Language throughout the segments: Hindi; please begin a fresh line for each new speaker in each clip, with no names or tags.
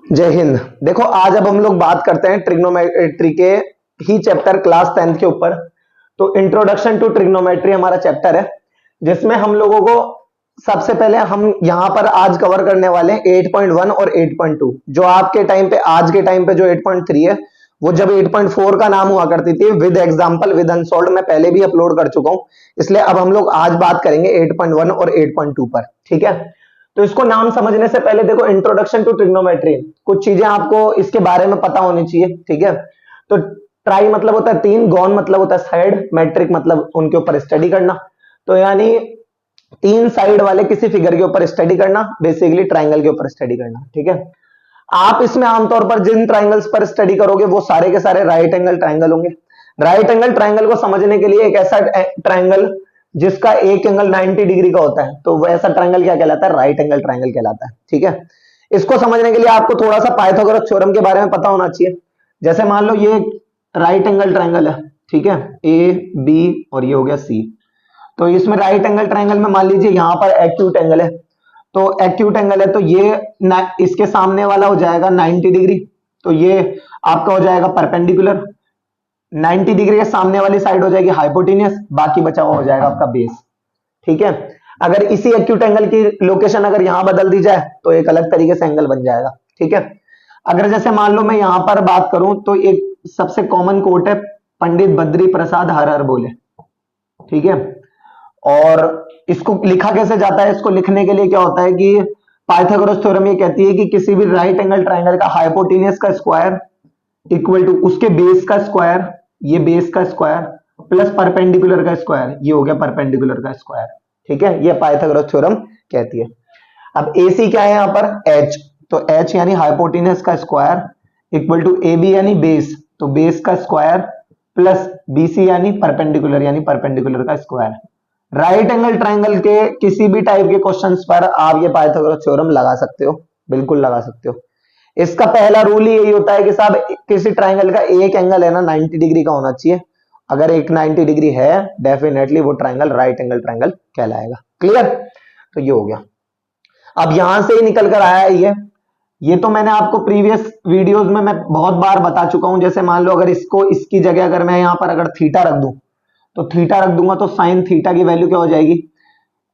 जय हिंद। देखो आज अब हम लोग बात करते हैं ट्रिग्नोमेट्री के ही चैप्टर क्लास 10th के ऊपर। तो इंट्रोडक्शन टू ट्रिग्नोमेट्री हमारा चैप्टर है, जिसमें हम लोगों को सबसे पहले हम यहां पर आज कवर करने वाले हैं 8.1 और 8.2। जो आपके टाइम पे आज के टाइम पे जो 8.3 है, वो जब 8.4 का नाम हुआ करती थी विद एग्जांपल विद अनसॉल्व्ड, मैं पहले भी अपलोड कर चुका हूं। इसलिए अब हम लोग आज बात करेंगे 8.1 और 8.2 पर, ठीक है। तो इसको नाम समझने से पहले देखो, इंट्रोडक्शन टू ट्रिग्नोमेट्री, कुछ चीजें आपको इसके बारे में पता होनी चाहिए, ठीक है। तो ट्राई मतलब होता है तीन, गॉन मतलब होता है साइड, मैट्रिक मतलब उनके ऊपर स्टडी करना। तो यानी तीन साइड वाले किसी फिगर के ऊपर स्टडी करना, बेसिकली ट्राइंगल के ऊपर स्टडी करना, ठीक है। आप इसमें आमतौर पर जिन ट्राइंगल्स पर स्टडी करोगे वो सारे के सारे राइट एंगल ट्राइंगल होंगे। राइट एंगल ट्राइंगल को समझने के लिए एक ऐसा ट्राइंगल जिसका एक एंगल 90 डिग्री का होता है, तो वैसा ट्राइंगल क्या कहलाता है? राइट एंगल ट्राइंगल कहलाता है, ठीक है। इसको समझने के लिए आपको थोड़ा सा पाइथागोरस थ्योरम के बारे में पता होना चाहिए। जैसे मान लो ये राइट एंगल ट्राइंगल है, ठीक है, ए बी और ये हो गया सी। तो इसमें राइट एंगल ट्राइंगल में मान लीजिए यहां पर एक्यूट एंगल है, तो एक्यूट एंगल है तो ये इसके सामने वाला हो जाएगा 90 डिग्री, तो ये आपका हो जाएगा परपेंडिकुलर। 90 डिग्री के सामने वाली साइड हो जाएगी हाइपोटेन्यूस, बाकी बचा हुआ हो जाएगा आपका बेस, ठीक है। अगर इसी एक्यूट एंगल की लोकेशन अगर यहां बदल दी जाए तो एक अलग तरीके से एंगल बन जाएगा, ठीक है। अगर जैसे मान लो मैं यहां पर बात करूं तो एक सबसे कॉमन कोट है, पंडित बद्री प्रसाद हर हर बोले, ठीक है। और इसको लिखा कैसे जाता है? इसको लिखने के लिए क्या होता है कि पाइथागोरस थ्योरम ये कहती है कि किसी भी राइट एंगल ट्राइंगल का हाइपोटेन्यूस का स्क्वायर इक्वल टू उसके बेस का स्क्वायर, ये बेस का स्क्वायर प्लस परपेंडिकुलर का स्क्वायर, ये हो गया परपेंडिकुलर का स्क्वायर, ठीक है। ये पाइथागोरस थ्योरम कहती है। अब AC क्या है यहाँ पर? H, तो H यानी हाइपोटेन्यूस का स्क्वायर इक्वल टू AB यानी बेस, तो बेस का स्क्वायर प्लस BC यानी परपेंडिकुलर का स्क्वायर। राइट एंगल ट्राइंगल के किसी भी टाइप के क्वेश्चंस पर आप ये पाइथागोरस थ्योरम लगा सकते हो, बिल्कुल लगा सकते हो। इसका पहला रूल ही यही होता है कि साहब किसी ट्राइंगल का एक एंगल है ना 90 डिग्री का होना चाहिए। अगर एक 90 डिग्री है, डेफिनेटली वो ट्राइंगल राइट एंगल ट्राइंगल कहलाएगा। क्लियर? तो ये हो गया। अब यहां से ही निकल कर आया है ये तो मैंने आपको प्रीवियस वीडियोस में मैं बहुत बार बता चुका हूं। जैसे मान लो अगर इसको इसकी जगह अगर मैं यहां पर अगर थीटा रख दूं, तो थीटा रख दूंगा तो साइन थीटा की वैल्यू क्या हो जाएगी?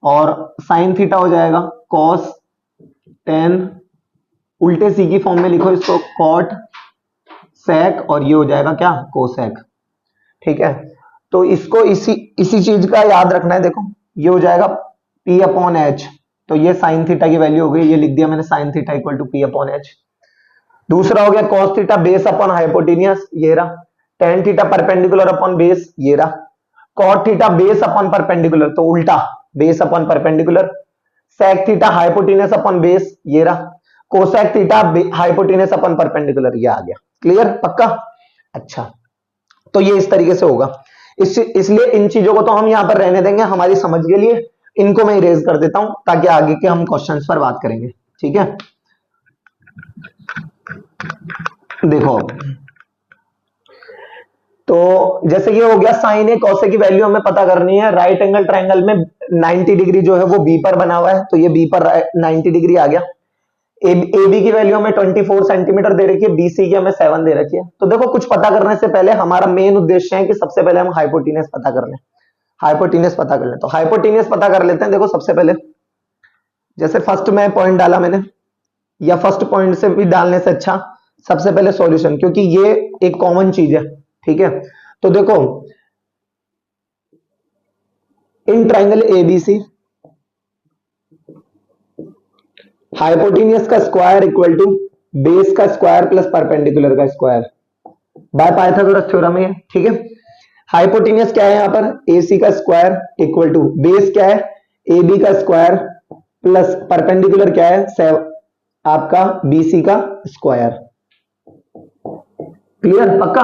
और साइन थीटा हो जाएगा कॉस टेन, उल्टे सी की फॉर्म में लिखो इसको कॉट सेक, और ये हो जाएगा क्या? कोसेक, ठीक है। तो इसको इसी चीज का याद रखना है। देखो ये हो जाएगा P अपॉन एच, तो ये साइन थीटा की वैल्यू हो गई, ये लिख दिया मैंने sine theta equal to P upon H. दूसरा हो गया cos theta base upon hypotenuse, ये रहा। Tan theta perpendicular upon base, ये रहा। Cot theta base upon perpendicular, तो उल्टा base upon perpendicular. Sec theta hypotenuse upon base, ये रहा। Cosec theta hypotenuse upon perpendicular, ये आ गया। क्लियर? पक्का? अच्छा, तो ये इस तरीके से होगा। इसलिए इन चीजों को तो हम यहां पर रहने देंगे हमारी समझ के लिए, इनको मैं इरेज कर देता हूं ताकि आगे के हम क्वेश्चंस पर बात करेंगे, ठीक है। देखो तो जैसे ये हो गया साइन ए कॉसेक की वैल्यू हमें पता करनी है। राइट एंगल ट्राइंगल में 90 डिग्री जो है वो बी पर बना हुआ है, तो ये बी पर 90 डिग्री आ गया। ए बी की वैल्यू हमें 24 सेंटीमीटर दे रखी है, बीसी की हमें 7 दे रखी है। तो देखो कुछ पता करने से पहले हमारा मेन उद्देश्य है कि सबसे पहले हम हाइपोटेनस पता कर लें। हाइपोटेनस पता कर लें, तो हाइपोटेनस पता कर लेते हैं। देखो सबसे पहले जैसे फर्स्ट में पॉइंट डाला मैंने, या फर्स्ट पॉइंट से भी डालने से अच्छा सबसे पहले सॉल्यूशन, क्योंकि ये एक कॉमन चीज है, ठीक है। तो देखो इन ट्राइंगल एबीसी हाइपोटेनियस का स्क्वायर इक्वल टू बेस का स्क्वायर प्लस परपेंडिकुलर का स्क्वायर बाय पाइथागोरस थ्योरम है, ठीक है। हाइपोटेनियस क्या है यहां पर? AC का स्क्वायर इक्वल टू बेस क्या है? AB का स्क्वायर प्लस परपेंडिकुलर क्या है? आपका BC का स्क्वायर। क्लियर? पक्का?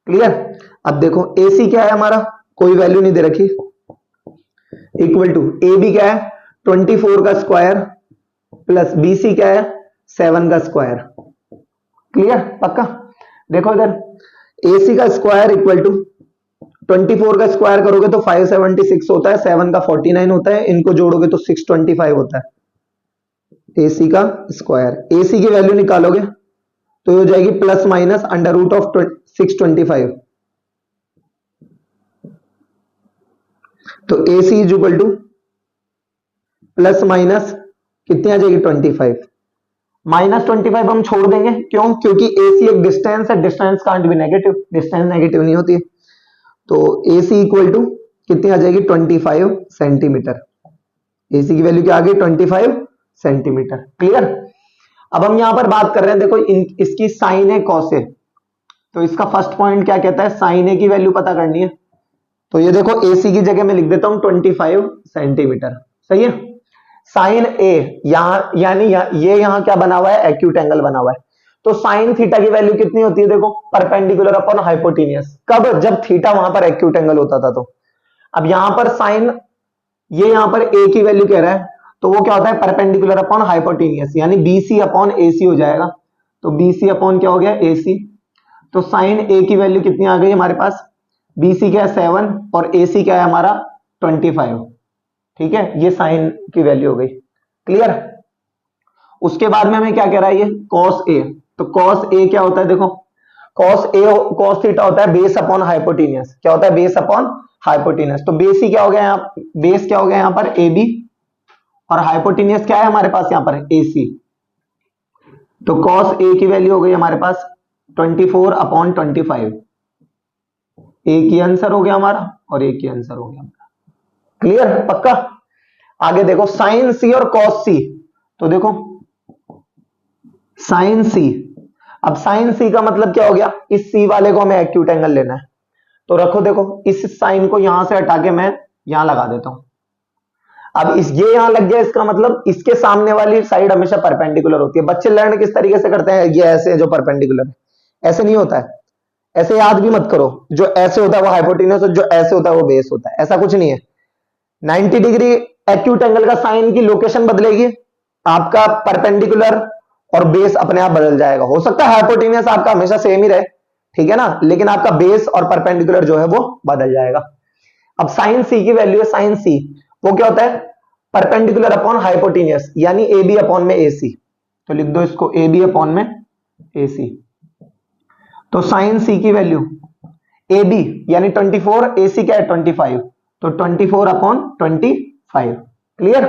क्लियर? अब देखो AC क्या है हमारा? कोई वैल्यू नहीं दे रखी, इक्वल टू AB क्या है? 24 का स्क्वायर प्लस BC क्या है? 7 का स्क्वायर। क्लियर? पक्का? देखो इधर AC का स्क्वायर इक्वल टू 24 का स्क्वायर करोगे तो 576 होता है, 7 का 49 होता है, इनको जोड़ोगे तो 625 होता है। AC का स्क्वायर, AC की वैल्यू निकालोगे तो हो जाएगी plus minus under root of 625। तो AC is equal to plus minus कितनी आ जाएगी 25। माइनस 25 हम छोड़ देंगे, क्यों? क्योंकि AC एक डिस्टेंस है, distance can't be negative, distance negative नहीं होती है। तो AC इक्वल टू कितनी आ जाएगी 25 सेंटीमीटर। AC की वैल्यू क्या आ गई 25 सेंटीमीटर। क्लियर? अब हम यहां पर बात कर रहे हैं, देखो इसकी साइन है कॉस है, तो इसका फर्स्ट पॉइंट क्या कहता है, साइन ए की वैल्यू पता करनी है। तो ये देखो AC की जगह मैं लिख देता हूं 25 सेंटीमीटर, सही है। साइन ए यहां यानी ये यहां क्या बना हुआ है, एक्यूट एंगल बना हुआ है। तो साइन थीटा की वैल्यू कितनी होती है, देखो परपेंडिकुलर अपॉन हाइपोटेनियस। कब? जब थीटा वहां पर एक्यूट एंगल होता था। तो अब यहां पर साइन, ये यहां पर ए की वैल्यू कह रहा है, तो वो क्या होता है परपेंडिकुलर अपॉन हाइपोटेनियस, यानी BC अपॉन AC हो जाएगा। तो BC अपॉन क्या हो गया AC। तो साइन ए की वैल्यू कितनी आ गई हमारे पास, BC क्या है 7 और AC क्या है हमारा 25। ठीक है, ये साइन की वैल्यू हो गई। क्लियर? उसके बाद में हमें क्या कह रहा है ये कॉस ए। तो कॉस ए क्या होता है, देखो कॉस ए कॉस थीटा होता है बेस अपॉन हाइपोटेनियस। क्या होता है, बेस अपॉन हाइपोटेनियस। तो बेस ही क्या हो गया यहाँ, बेस क्या हो गया यहाँ पर AB, और हाइपोटेनियस क्या है हमारे पास यहाँ पर AC। तो कॉस ए की वैल्यू हो गई हमारे पास 24 अपॉन 25। एक ही आंसर हो गया हमारा और एक ही आंसर हो गया हमारा। क्लियर? पक्का? आगे देखो साइन C और कॉस C। तो देखो साइन C, अब साइन C का मतलब क्या हो गया, इस C वाले को हमें एक्यूट एंगल लेना है। तो रखो, देखो इस साइन को यहां से हटा के मैं यहां लगा देता हूं। अब इस ये यहां लग गया, इसका मतलब इसके सामने वाली साइड हमेशा परपेंडिकुलर होती है। बच्चे लर्न किस तरीके से करते हैं, ये ऐसे जो परपेंडिकुलर है, ऐसे नहीं होता है। ऐसे याद भी मत करो, जो ऐसे होता है वो हाइपोटेन्यूस और जो ऐसे होता है वो बेस होता है, ऐसा कुछ नहीं है। 90 डिग्री एक्यूट एंगल का साइन की लोकेशन बदलेगी, आपका परपेंडिकुलर और बेस अपने आप बदल जाएगा। हो सकता है हाइपोटेन्यूस आपका हमेशा सेम ही रहे, ठीक है ना, लेकिन आपका बेस और परपेंडिकुलर जो है वो बदल जाएगा। अब साइन C की वैल्यू है, साइन C वो क्या होता है परपेंडिकुलर अपॉन हाइपोटेन्यूस, यानी AB अपॉन में AC। तो लिख दो इसको AB अपॉन में AC। तो साइन C की वैल्यू AB यानी 24, AC क्या है 25, तो 24 अपॉन 25। क्लियर?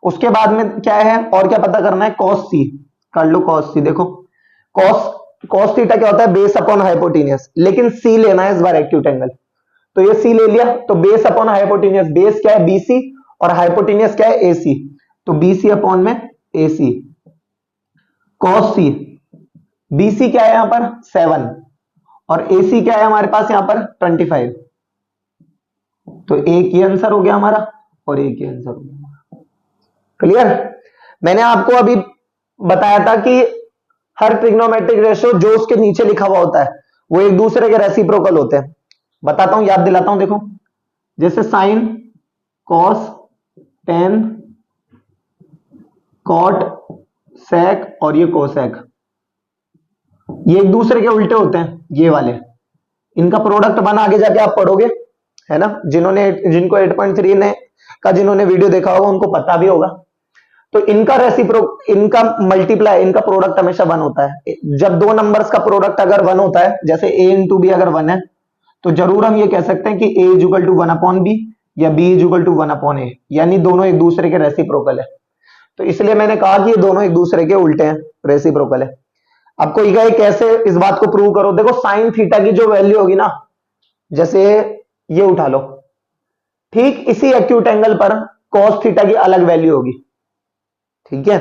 उसके बाद में क्या है, और क्या पता करना है, कॉस C कर लो। कॉस C देखो, कॉस थीटा क्या होता है बेस अपॉन हाइपोटेन्यूस, लेकिन C लेना है इस बार एक्यूट एंगल। तो ये C ले लिया, तो बेस अपॉन हाइपोटेन्यूस, बेस क्या है BC और हाइपोटेन्यूस क्या है AC। तो BC अपॉन में AC। कॉस C, BC क्या है यहां पर 7 और AC क्या है हमारे पास यहां पर 25। तो एक ही आंसर हो गया हमारा और एक ही आंसर हो गया हमारा। क्लियर? मैंने आपको अभी बताया था कि हर ट्रिग्नोमेट्रिक रेशियो जो उसके नीचे लिखा हुआ होता है वो एक दूसरे के रेसिप्रोकल होते हैं। बताता हूं, याद दिलाता हूं, देखो जैसे साइन, कॉस, टेन, कॉट, सेक और ये कोसेक, ये एक दूसरे के उल्टे होते हैं। ये वाले इनका प्रोडक्ट बना आगे जाके आप पढ़ोगे, है ना, जिनको 8.3 ने का जिन्होंने वीडियो देखा होगा उनको पता भी होगा। तो इनका इनका मल्टीप्लाई, इनका प्रोडक्ट हमेशा 1 होता है। जब दो नंबर्स का प्रोडक्ट अगर 1 होता है, जैसे A इंटू बी अगर 1 है, तो जरूर हम ये कह सकते हैं कि A is equal to 1 upon B या B is equal to 1 upon A, यानी दोनों एक दूसरे के रेसिप्रोकल है। तो इसलिए मैंने कहा कि ये दोनों एक दूसरे के उल्टे हैं, रेसिप्रोकल है। अब कोई कहे कैसे इस बात को प्रूव करो, देखो साइन थीटा की जो वैल्यू होगी ना, जैसे ये उठा लो, ठीक इसी एक्यूट एंगल पर कॉस थीटा की अलग वैल्यू होगी। ठीक है,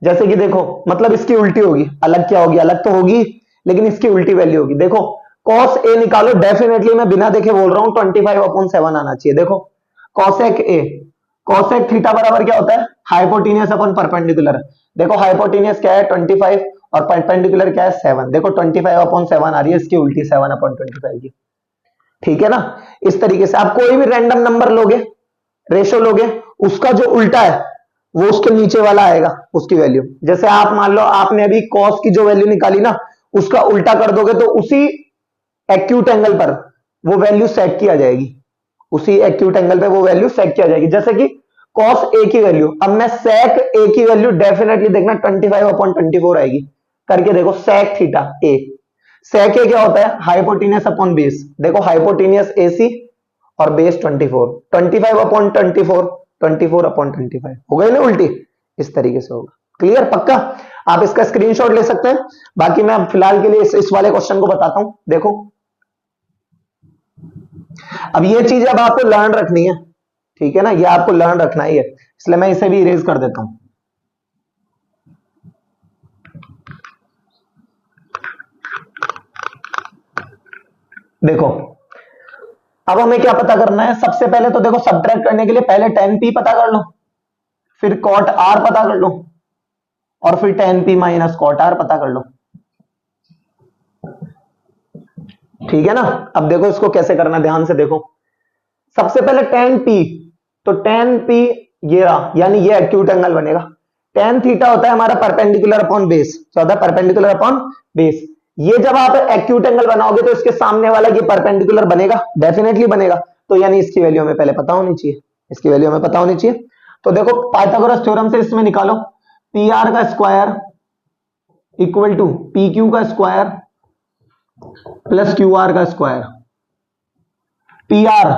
जैसे कि देखो मतलब इसकी उल्टी होगी, अलग क्या होगी, अलग तो होगी लेकिन इसकी उल्टी वैल्यू होगी। देखो कॉस ए निकालो, डेफिनेटली मैं बिना देखे बोल रहा हूं 25/7 आना चाहिए। देखो कॉसेक ए, कॉसेक थीटा बराबर क्या होता है हाइपोटेन्यूस अपन परपेंडिकुलर। देखो हाइपोटेन्यूस क्या है 25 और परपेंडिकुलर क्या है 7। देखो 25/7 आ रही है, इसकी उल्टी 7/25 की। ठीक है ना, इस तरीके से आप कोई भी रैंडम नंबर लोगे, रेशो लोगे, उसका जो उल्टा है वो उसके नीचे वाला आएगा उसकी वैल्यू। जैसे आप मान लो आपने अभी कॉस की जो वैल्यू निकाली ना, उसका उल्टा कर दोगे तो उसी एक्यूट एंगल पर वो वैल्यू सेट किया जाएगी, उसी एक्यूट एंगल पे वो वैल्यू सेट किया जाएगी। जैसे कि कॉस ए की वैल्यू, अब मैं सेक ए की वैल्यू डेफिनेटली देखना 25/24 आएगी। करके देखो सेक थीटा ए, सेक ए क्या होता है, हाइपोटेनियस अपॉन बेस। देखो हाइपोटेनियस एसी और बेस 24, 25/24, 24/25 हो गई ना उल्टी, इस तरीके से होगा। क्लियर, पक्का? आप इसका स्क्रीनशॉट ले सकते हैं। बाकी मैं फिलहाल के लिए इस वाले क्वेश्चन को बताता हूं। देखो अब ये चीज अब आपको लर्न रखनी है, ठीक है ना, ये आपको लर्न रखना ही है, इसलिए मैं इसे भी इरेज कर देता हूं। देखो अब हमें क्या पता करना है, सबसे पहले तो देखो सब्ट्रैक्ट करने के लिए पहले tan p पता कर लो, फिर cot r पता कर लो, और फिर tan p minus cot r पता कर लो। ठीक है ना? अब देखो इसको कैसे करना, ध्यान से देखो। सबसे पहले tan p, तो tan p ये रहा, यानी ये एक्यूट एंगल बनेगा। tan थीटा होता है हमारा परपेंडिकुलर अपॉन बेस, क्या होता है, परपेंडिकुलर अपॉन बेस। ये जब आप एक्यूट एंगल बनाओगे तो इसके सामने वाला ये परपेंडिकुलर बनेगा, डेफिनेटली बनेगा, तो यानी इसकी वैल्यू हमें पहले पता होनी चाहिए, इसकी वैल्यू हमें पता होनी चाहिए। तो देखो पाइथागोरस थ्योरम से इसमें निकालो, पी आर का square equal to P Q का स्क्वायर प्लस क्यू आर का स्क्वायर। पी आर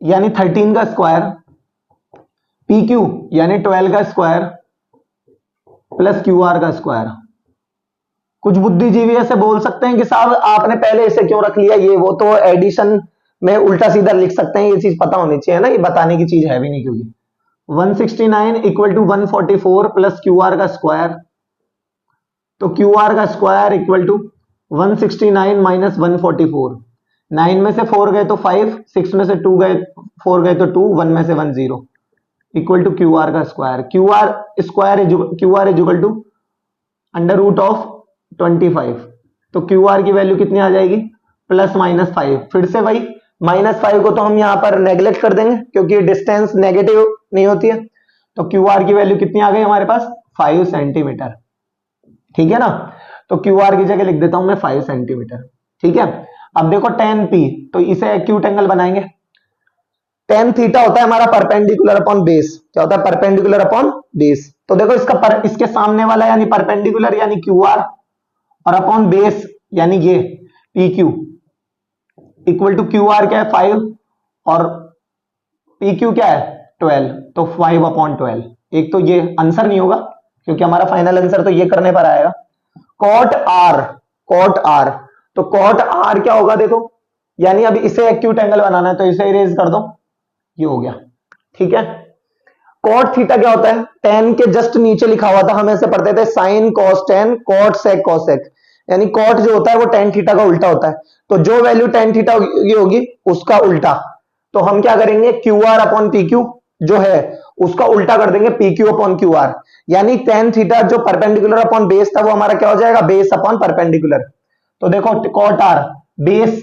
यानी 13 का स्क्वायर, पी क्यू यानी 12 का स्क्वायर प्लस क्यू आर का स्क्वायर। कुछ बुद्धिजीवी ऐसे बोल सकते हैं कि साहब आपने पहले इसे क्यों रख लिया, ये वो तो एडिशन में उल्टा सीधा लिख सकते हैं, ये चीज पता होनी चाहिए ना, ये बताने की चीज है भी नहीं, क्योंकि 169 equal to 144 plus Q R का स्क्वायर, तो क्यू आर का स्क्वायर इक्वल टू 169 माइनस 144। 9 में से 4 गए तो 5, 6 में से 2 गए 4 गए तो 2, 1 में से 1 0 इक्वल टू क्यू आर का square. Q R is equal to under root of 25, तो क्यू आर की वैल्यू कितनी आ जाएगी, प्लस माइनस 5। फिर से भाई माइनस 5 को तो हम यहां पर नेग्लेक्ट कर देंगे क्योंकि डिस्टेंस नेगेटिव नहीं होती है, तो क्यू आर की वैल्यू कितनी आ गई हमारे पास, 5 सेंटीमीटर। ठीक है ना, तो क्यू आर की जगह लिख देता हूं मैं 5 सेंटीमीटर। ठीक है, अब देखो tan p, तो इसे एक्यूट एंगल बनाएंगे। tan थीटा होता है हमारा परपेंडिकुलर अपॉन बेस, क्या होता है, परपेंडिकुलर अपॉन बेस। तो देखो इसके सामने वाला यानी परपेंडिकुलर यानी क्यू आर, और अपॉन बेस यानी ये P Q, equal to Q R क्या है 5 और पी क्यू क्या है 12, तो 5/12। एक तो ये आंसर नहीं होगा क्योंकि हमारा फाइनल आंसर तो ये करने पर आएगा। cot r, तो cot r क्या होगा देखो, यानी अब इसे एक्यूट एंगल बनाना है तो इसे इरेज कर दो, ये हो गया। ठीक है, cot थीटा क्या होता है, tan के जस्ट नीचे लिखा हुआ था, हम ऐसे पढ़ते थे sin cos tan cot sec cos sec, यानी cot जो होता है वो tan थीटा का उल्टा होता है, तो जो वैल्यू tan थीटा होगी उसका उल्टा। तो हम क्या करेंगे, Q R upon P Q जो है उसका उल्टा कर देंगे P Q upon Q R, यानी tan थीटा जो परपेंडिकुलर अपॉन बेस था वो हमारा क्या हो जाएगा, बेस अपॉन परपेंडिकुलर। तो देखो cot r base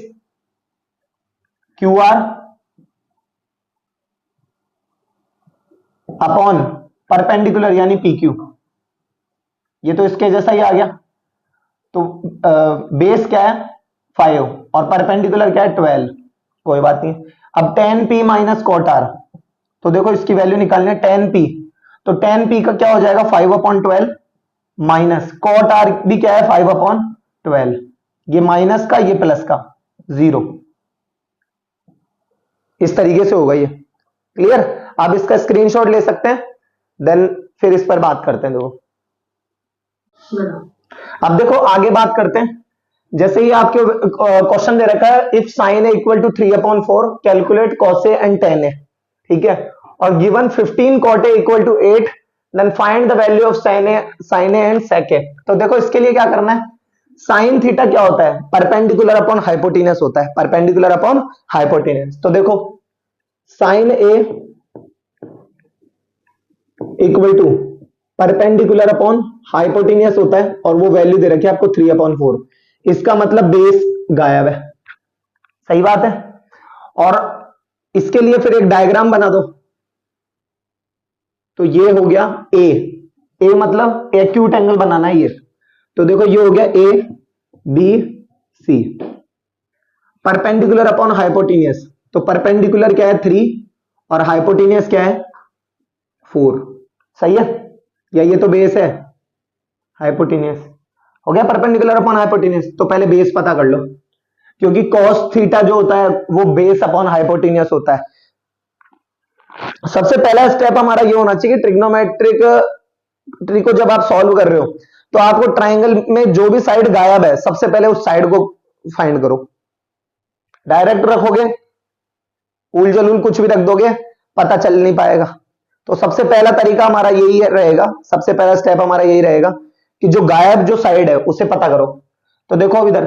Q R upon perpendicular यानी पी क्यू, ये तो इसके जैसा ही आ गया। तो बेस क्या है 5 और परपेंडिकुलर क्या है 12, कोई बात नहीं। अब tan p minus cot r, तो देखो इसकी वैल्यू निकालनी है tan p, तो tan p का क्या हो जाएगा 5/12 माइनस cot r भी क्या है 5/12, ये माइनस का ये प्लस का 0, इस तरीके से होगा ये। क्लियर, आप इसका स्क्रीनशॉट ले सकते हैं, देन फिर इस पर बात करते हैं। देखो अब देखो आगे बात करते हैं, जैसे ही आपके क्वेश्चन दे रखा है if sine A equal to 3/4 calculate cos A and tan A, ठीक है, और given 15 cot A equal to 8 then find the value of sin A and sec A. तो देखो इसके लिए क्या करना है, साइन थीटा क्या होता है, परपेंडिकुलर अपॉन हाइपोटेनस होता है, परपेंडिकुलर अपॉन हाइपोटेनस। तो देखो sine A equal to perpendicular upon hypotenuse होता है, और वो वैल्यू दे रखी है आपको 3/4, इसका मतलब बेस गायब है, सही बात है। और इसके लिए फिर एक डायग्राम बना दो, तो ये हो गया ए मतलब एक्यूट एंगल बनाना है ये, तो देखो ये हो गया A B C, perpendicular upon hypotenuse, तो परपेंडिकुलर क्या है 3 और हाइपोटेनियस क्या है 4। सही है, या ये तो बेस है, हाइपोटेन्यूस हो गया परपेंडिकुलर अपॉन हाइपोटेन्यूस। तो पहले बेस पता कर लो, क्योंकि cos थीटा जो होता है वो बेस अपॉन हाइपोटेन्यूस होता है। सबसे पहला स्टेप हमारा ये होना चाहिए, ट्रिग्नोमेट्रिक ट्री को जब आप सॉल्व कर रहे हो तो आपको ट्राइंगल में जो भी साइड गायब है सबसे पहले उस साइड को फाइंड करो। डायरेक्ट रखोगे, उल जलूल कुछ भी रख दोगे, पता चल नहीं पाएगा। तो सबसे पहला तरीका हमारा यही रहेगा, सबसे पहला स्टेप हमारा यही रहेगा कि जो गायब जो साइड है उसे पता करो। तो देखो अब इधर,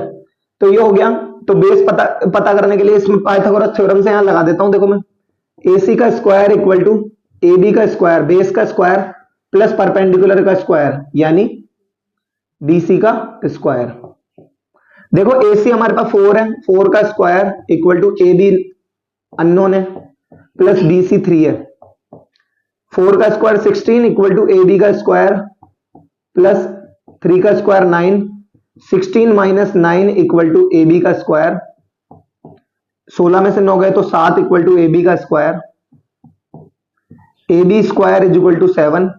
तो ये हो गया। तो बेस पता करने के लिए इसमें पाइथागोरस थ्योरम से यहां लगा देता हूं। देखो मैं, AC का स्क्वायर इक्वल टू AB का स्क्वायर, बेस का स्क्वायर प्लस परपेंडिकुलर का स्क्वायर यानी BC का स्क्वायर। देखो AC हमारे पास 4 है, 4 का square equal to AB unknown है प्लस BC 3 है। 4 का स्क्वायर 16 इक्वल टू AB का स्क्वायर प्लस 3 का square 9, 16 minus 9 equal to AB का स्क्वायर, 16 में से 9 गए तो 7 इक्वल टू AB का square, AB square is equal to 7।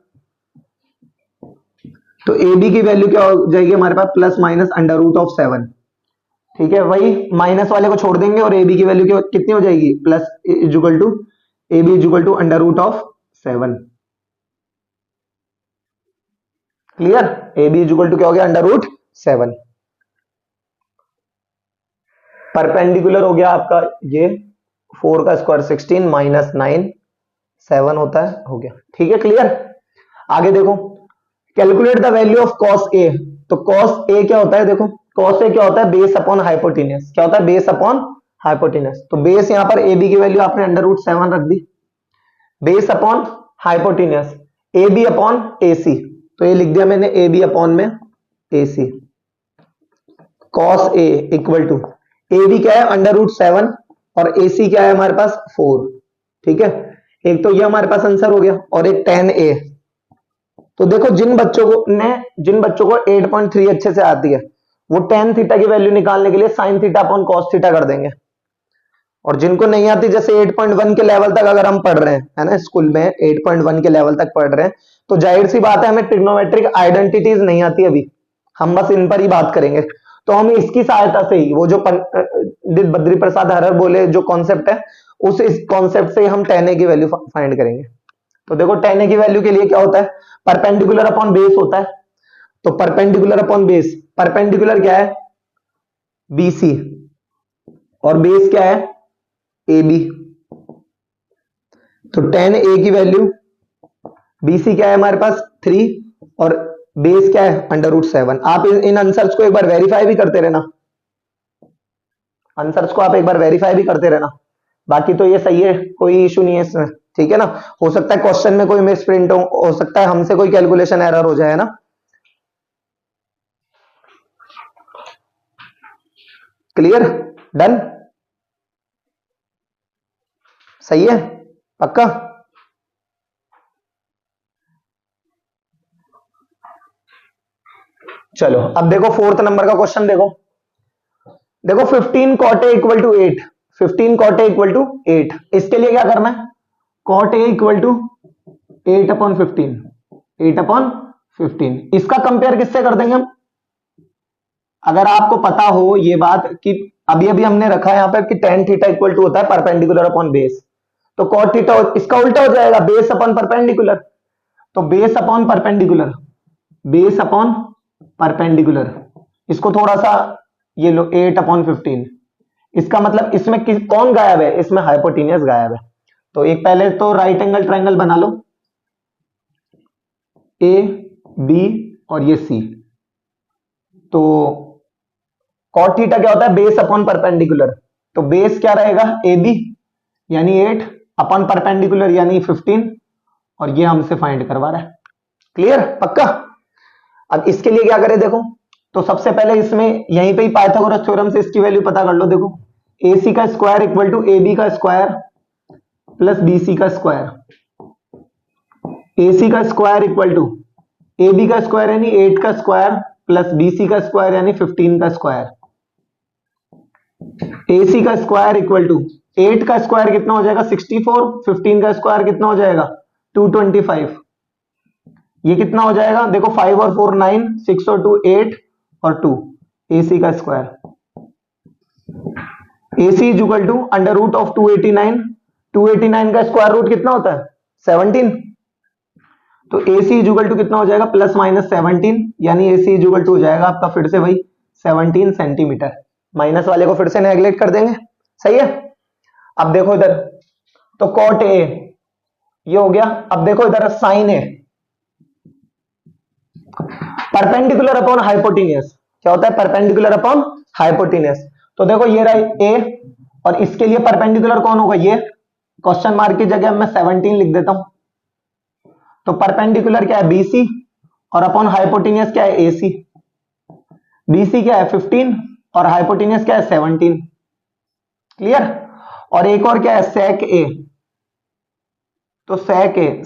तो AB की वैल्यू क्या हो जाएगी हमारे पास, plus minus under root of 7। ठीक है, वही माइनस वाले को छोड़ देंगे और AB की वैल्यू कितनी हो जाएगी, plus is equal to AB is equal to under root of 7। Clear, AB is equal to क्या हो गया, अंडर रूट 7। परपेंडिकुलर हो गया आपका ये 4 का स्क्वायर 16 माइनस 9 7 होता है, हो गया। ठीक है, क्लियर। आगे देखो, calculate the value of cos A। तो cos A क्या होता है, देखो cos A क्या होता है, बेस अपॉन हाइपोटेन्यूस। क्या होता है, बेस अपॉन हाइपोटेन्यूस। तो बेस यहां पर AB की वैल्यू आपने अंडर रूट 7 रख दी, base upon hypotenuse AB upon AC। तो ये लिख दिया मैंने AB अपॉन में AC। cos A equal to AB क्या है, अंडर रूट 7 और AC क्या है हमारे पास 4। ठीक है, एक तो ये हमारे पास आंसर हो गया और एक tan A। तो देखो जिन बच्चों को 8.3 अच्छे से आती है वो tan थीटा की वैल्यू निकालने के लिए sin theta upon cos theta कर देंगे, और जिनको नहीं आती, जैसे 8.1 के लेवल तक अगर हम पढ़ रहे हैं, है ना, स्कूल में 8.1 के लेवल तक पढ़ रहे हैं, तो जाहिर सी बात है हमें ट्रिग्नोमेट्रिक आइडेंटिटीज नहीं आती अभी, हम बस इन पर ही बात करेंगे। तो हम इसकी सहायता से ही वो जो पंडित बद्री प्रसाद हरर बोले जो कॉन्सेप्ट है, उस इस कॉन्सेप्ट से हम tan A की वैल्यू फाइंड करेंगे। तो देखो tan A की वैल्यू के लिए क्या होता है, परपेंडिकुलर अपॉन बेस होता है। तो परपेंडिकुलर अपॉन बेस, परपेंडिकुलर क्या है BC और बेस क्या है AB। तो tan A की वैल्यू, BC क्या है हमारे पास 3 और बेस क्या है अंडर रूट 7। आप इन आंसर्स को एक बार वेरीफाई भी करते रहना, आंसर्स को आप एक बार वेरीफाई भी करते रहना। बाकी तो ये सही है, कोई इशू नहीं है इसमें। ठीक है ना, हो सकता है क्वेश्चन में कोई मिस प्रिंट हो सकता है हमसे कोई कैलकुलेशन एरर हो जाए ना। क्लियर, डन, सही है, पक्का। चलो अब देखो फोर्थ नंबर का क्वेश्चन देखो। देखो 15 cot A equal to 8, 15 cot A equal to 8। इसके लिए क्या करना है, cot A equal to 8 upon 15, 8 upon 15। इसका कंपेयर किससे कर देंगे हम, अगर आपको पता हो ये बात कि अभी अभी हमने रखा है यहां पर कि tan थीटा इक्वल टू होता है परपेंडिकुलर अपॉन बेस, तो cot थीटा इसका उल्टा हो जाएगा, बेस अपॉन परपेंडिकुलर। तो base upon perpendicular, base upon perpendicular, इसको थोड़ा सा ये लो 8 अपॉन 15। इसका मतलब इसमें कौन गायब है, इसमें हाइपोटेन्यूस गायब है। तो एक पहले तो राइट एंगल ट्रायंगल बना लो, ए बी और ये सी। तो cot थीटा क्या होता है, बेस अपॉन परपेंडिकुलर। तो बेस क्या रहेगा ए बी यानी 8 अपॉन परपेंडिकुलर यानी 15, और ये हमसे फाइंड करवा रहा है। क्लियर, पक्का। अब इसके लिए क्या करें, देखो तो सबसे पहले इसमें यहीं पे ही पाइथागोरस थ्योरम से इसकी वैल्यू पता कर लो। देखो AC का स्क्वायर इक्वल टू AB का स्क्वायर प्लस BC का स्क्वायर, AC का स्क्वायर इक्वल टू AB का स्क्वायर यानी 8 का स्क्वायर प्लस BC का स्क्वायर यानी 15 का स्क्वायर। AC का स्क्वायर इक्वल टू 8 का स्क्वायर कितना हो जाएगा 64, 15 का स्क्वायर कितना हो जाएगा 225, ये कितना हो जाएगा देखो 5 और 4 9, 6 और 2 8 और 2 AC का square. AC is equal to under root of 289, 289 का स्क्वायर रूट कितना होता है 17, तो AC इज इक्वल टू कितना हो जाएगा प्लस माइनस 17, यानी AC इज इक्वल टू हो जाएगा आपका फिर से वही 17 सेंटीमीटर। माइनस वाले को फिर से नेगलेक्ट कर देंगे, सही है। अब देखो इधर, तो कॉट ए ये हो गया। अब देखो इधर साइन ए, परपेंडिकुलर अपॉन हाइपोटेन्यूस, क्या होता है परपेंडिकुलर अपॉन हाइपोटेन्यूस। तो देखो ये रहा ए, और इसके लिए परपेंडिकुलर कौन होगा ये, क्वेश्चन मार्क की जगह मैं 17 लिख देता हूं। तो परपेंडिकुलर क्या है BC, और अपॉन हाइपोटेन्यूस क्या है AC। BC क्या है 15 और हाइपोटेन्यूस क्या है 17, क्लियर। और एक और क्या है सेक ए, तो सेक ए,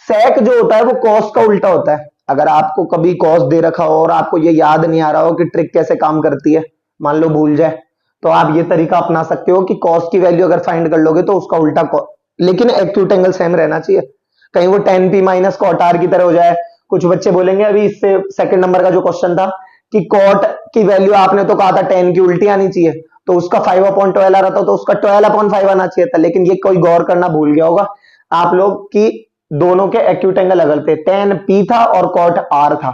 सेक जो होता है वो कॉस का उल्टा होता है। अगर आपको कभी कॉस दे रखा हो और आपको ये याद नहीं आ रहा हो कि ट्रिक कैसे काम करती है, मान लो भूल जाए, तो आप ये तरीका अपना सकते हो कि कॉस की वैल्यू अगर फाइंड कर लोगे तो उसका उल्टा, लेकिन एक्यूट एंगल सेम रहना चाहिए, कहीं वो tan p minus cot R की तरह हो जाए। कुछ बच्चे बोलेंगे अभी इससे सेकंड नंबर का जो क्वेश्चन था कि कॉट की वैल्यू आपने तो कहा था tan की उल्टी आनी चाहिए, तो उसका 5/12 आ रहा था, तो उसका 12/5 आना चाहिए था, लेकिन ये कोई गौर करना भूल गया होगा आप लोग कि दोनों के एक्यूट एंगल अलग थे, tan p था और कॉट r था,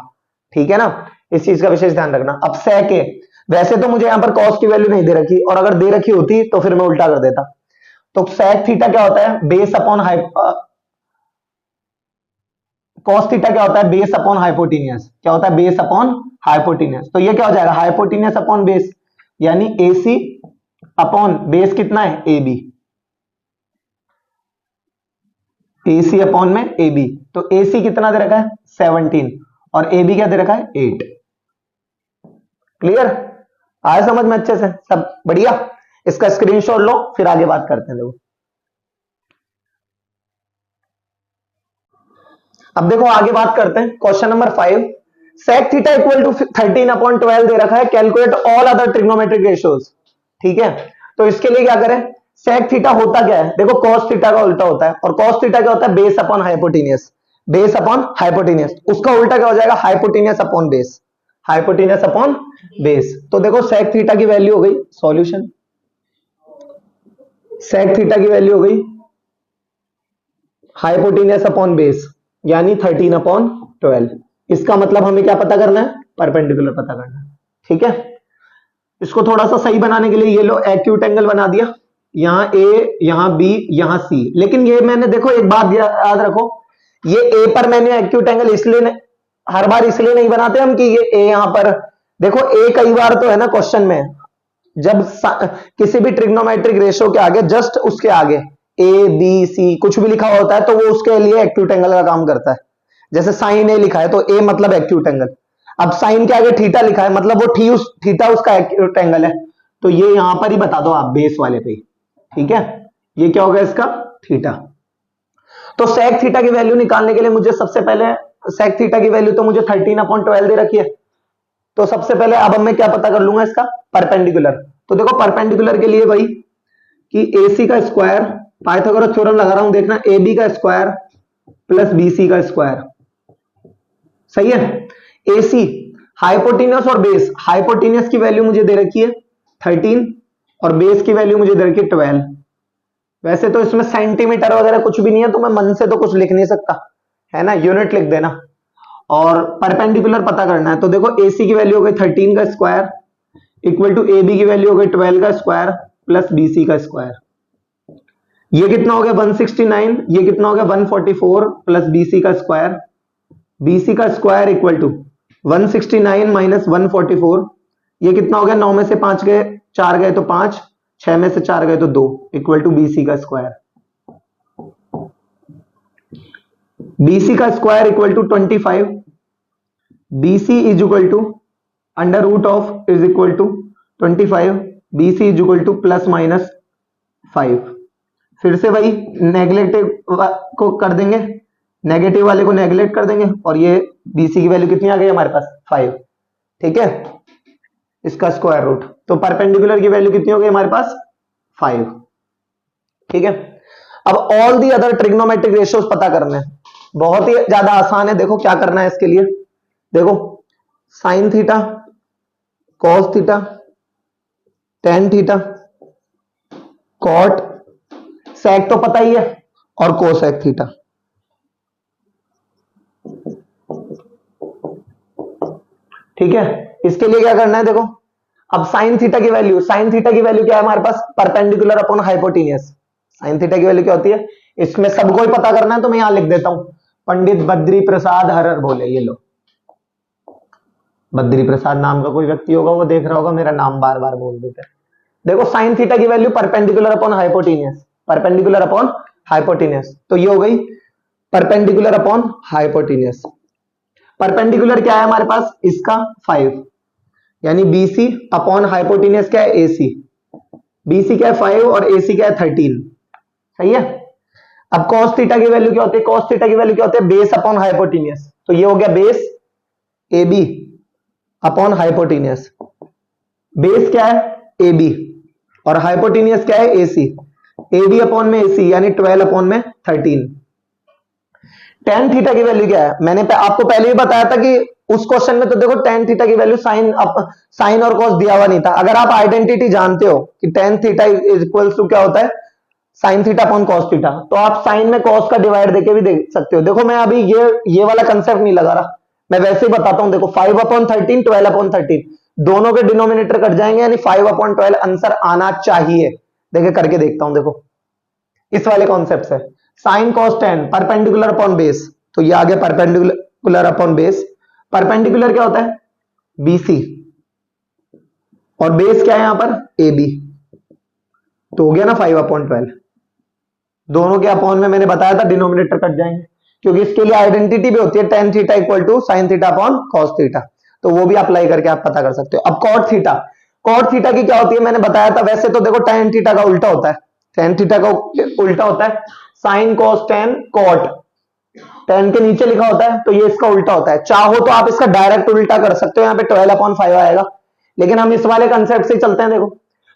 ठीक है ना, इस चीज का विशेष ध्यान रखना। अब sec a, वैसे तो मुझे यहां पर cos की वैल्यू नहीं दे रखी, और अगर दे रखी होती तो फिर मैं उल्टा कर देता। तो sec थीटा क्या होता है बेस अपॉन cos थीटा क्या होता है बेस अपॉन हाइपोटेन्यूस, क्या होता है बेस अपॉन हाइपोटेन्यूस। तो ये क्या हो जाएगा हाइपोटेन्यूस अपॉन बेस, यानी AC अपॉन बेस कितना है AB, AC अपॉन में AB। तो AC कितना दे रखा है 17 और AB क्या दे रखा है 8, क्लियर, आया समझ में अच्छे से, सब बढ़िया। इसका स्क्रीनशॉट लो फिर आगे बात करते हैं। देखो अब देखो आगे बात करते हैं question number 5। sec theta equal to 13/12 दे रखा है, calculate all other trigonometric ratios, ठीक है। तो इसके लिए क्या करें, sec थीटा होता क्या है देखो cos थीटा का उल्टा होता है, और cos थीटा क्या होता है base upon hypotenuse, base upon hypotenuse, उसका उल्टा क्या हो जाएगा hypotenuse upon base, hypotenuse upon base. तो देखो sec थीटा की वैल्यू हो गई, सॉल्यूशन, sec थीटा की वैल्यू हो गई हाइपोटेन्यूस अपॉन बेस, यानी 13/12। इसका मतलब हमें क्या पता करना है परपेंडिकुलर पता करना है, ठीक है। इसको थोड़ा सा सही बनाने के लिए ये लो एक्यूट एंगल बना दिया, यहां A यहां B यहां C, लेकिन ये मैंने देखो एक बात याद रखो, ये A पर मैंने एक्यूट एंगल इसलिए हर बार इसलिए नहीं बनाते हम कि ये A यहां पर, देखो A कई बार तो है ना क्वेश्चन में, जब किसी भी ट्रिग्नोमेट्रिक रेशियो के आगे जस्ट उसके आगे ABC कुछ भी लिखा होता है तो वो उसके लिए एक्यूट एंगल का काम करता है। जैसे साइन A लिखा है तो A मतलब एक्यूट एंगल, अब साइन के आगे थीटा लिखा है मतलब वो थीटा उसका एक्यूट एंगल है, तो ये यहां पर ही बता दो आप बेस वाले पे, ठीक है। ये क्या होगा इसका थीटा। तो sec थीटा की वैल्यू निकालने के लिए मुझे सबसे पहले sec थीटा की वैल्यू तो मुझे 13/12 दे रखी है, तो सबसे पहले अब मैं क्या पता कर लूंगा इसका परपेंडिकुलर। तो देखो परपेंडिकुलर के लिए भाई कि AC का स्क्वायर, पाइथागोरस थ्योरम लगा रहा हूं देखना, AB का स्क्वायर प्लस BC का स्क्वायर, सही है। AC हाइपोटेन्यूस और बेस, हाइपोटेन्यूस की वैल्यू मुझे दे रखी है 13 और बेस की वैल्यू मुझे दे रखी है 12। वैसे तो इसमें सेंटीमीटर वगैरह कुछ भी नहीं है, तो मैं मन से तो कुछ लिख नहीं सकता, है ना, यूनिट लिख देना। और परपेंडिकुलर पता करना है, तो देखो AC की वैल्यू हो गई 13 का स्क्वायर इक्वल टू AB की वैल्यू हो गई 12 का स्क्वायर प्लस BC का स्क्वायर। ये कितना हो गया 169, ये कितना हो गया 144 प्लस BC का स्क्वायर, BC का स्क्वायर इक्वल टू 169 माइनस 144, ये कितना हो गया 9 में से 5 गए 4 गए तो 5, 6 में से 4 गए तो 2 इक्वल टू BC का स्क्वायर। BC का square equal to 25, BC is equal to under root of is equal to 25, BC is equal to plus minus 5। फिर से वही नेगलेक्टिव को कर देंगे, नेगेटिव वाले को नेगलेक्ट कर देंगे, और ये BC की वैल्यू कितनी आ गई हमारे पास 5, ठीक है, इसका स्क्वायर रूट। तो परपेंडिकुलर की वैल्यू कितनी हो गई हमारे पास 5, ठीक है। अब all the other trigonometric ratios पता करने हैं, बहुत ही ज्यादा आसान है। देखो क्या करना है इसके लिए, देखो sine theta, cos theta, tan theta, cot sec तो पता ही है, और कोसेक थीटा। ठीक है, इसके लिए क्या करना है, देखो अब साइन थीटा की वैल्यू, साइन थीटा की वैल्यू क्या है हमारे पास, perpendicular upon hypotenuse. Sine theta की वैल्यू क्या होती है, इसमें सबको ही पता करना है, तो मैं यहां लिख देता हूं, पंडित बद्री प्रसाद हरर बोले, ये लो, बद्री प्रसाद नाम का कोई व्यक्ति होगा, वो देख रहा होगा मेरा नाम बार बार बोल देते हैं। देखो साइन थीटा की value perpendicular upon hypotenuse, perpendicular upon hypotenuse, तो ये हो गई परपेंडिकुलर अपॉन हाइपोटेनियस। परपेंडिकुलर क्या है हमारे पास, इसका 5, यानी BC अपॉन हाइपोटेनियस क्या है, AC। BC क्या है 5 और AC क्या है 13, सही है। अब cos थीटा की वैल्यू क्या होती है, cos थीटा की वैल्यू क्या होती है, बेस अपॉन हाइपोटेनियस, तो ये हो गया base AB upon hypotenuse. Base क्या है AB और हाइपोटेनियस क्या है AC, AB अपॉन में AC यानी 12 अपॉन में 13। टेन थीटा की वैल्यू क्या है, मैंने आपको पहले ही बताया था कि उस क्वेश्चन में तो देखो टेन थीटा की वैल्यू साइन और कॉस दिया हुआ नहीं था। अगर आप आइडेंटिटी जानते हो कि tan theta is equals to क्या होता है, sine theta upon cos theta, तो आप साइन में कॉस का डिवाइड देके भी देख सकते हो। देखो मैं अभी ये वाला कंसेप्ट नहीं लगा रहा, मैं वैसे ही बताता हूं। देखो 5 अपॉन 13, 12 अपॉन 13, दोनों के डिनोमिनेटर कट जाएंगे, यानी 5 अपॉन 12 आंसर आना चाहिए। देखिए करके देखता हूं, देखो इस वाले कॉन्सेप्ट से, sign cos ten perpendicular upon base, तो ये आ गया परपेंडिकुलर अपॉन बेस। परपेंडिकुलर क्या होता है, BC, और बेस क्या है यहां पर AB, तो हो गया ना 5 अपॉन 12। दोनों के अपॉन में मैंने बताया था डिनोमिनेटर कट जाएंगे, क्योंकि इसके लिए आइडेंटिटी भी होती है, tan theta equal to sine theta upon cos theta, तो वो भी अप्लाई करके आप पता कर सकते हो। अब कॉट थीटा, कॉट थीटा की क्या होती है मैंने बताया था, वैसे तो देखो टेन थीटा का उल्टा होता है, टेन थीटा का उल्टा होता है sine cos tan cot, tan के नीचे लिखा होता है, तो ये इसका उल्टा होता है। चाहो तो आप इसका डायरेक्ट उल्टा कर सकते हो, यहाँ पे 12 अपॉन 5 आएगा, लेकिन हम इस वाले कंसेप्ट से चलते हैं। देखो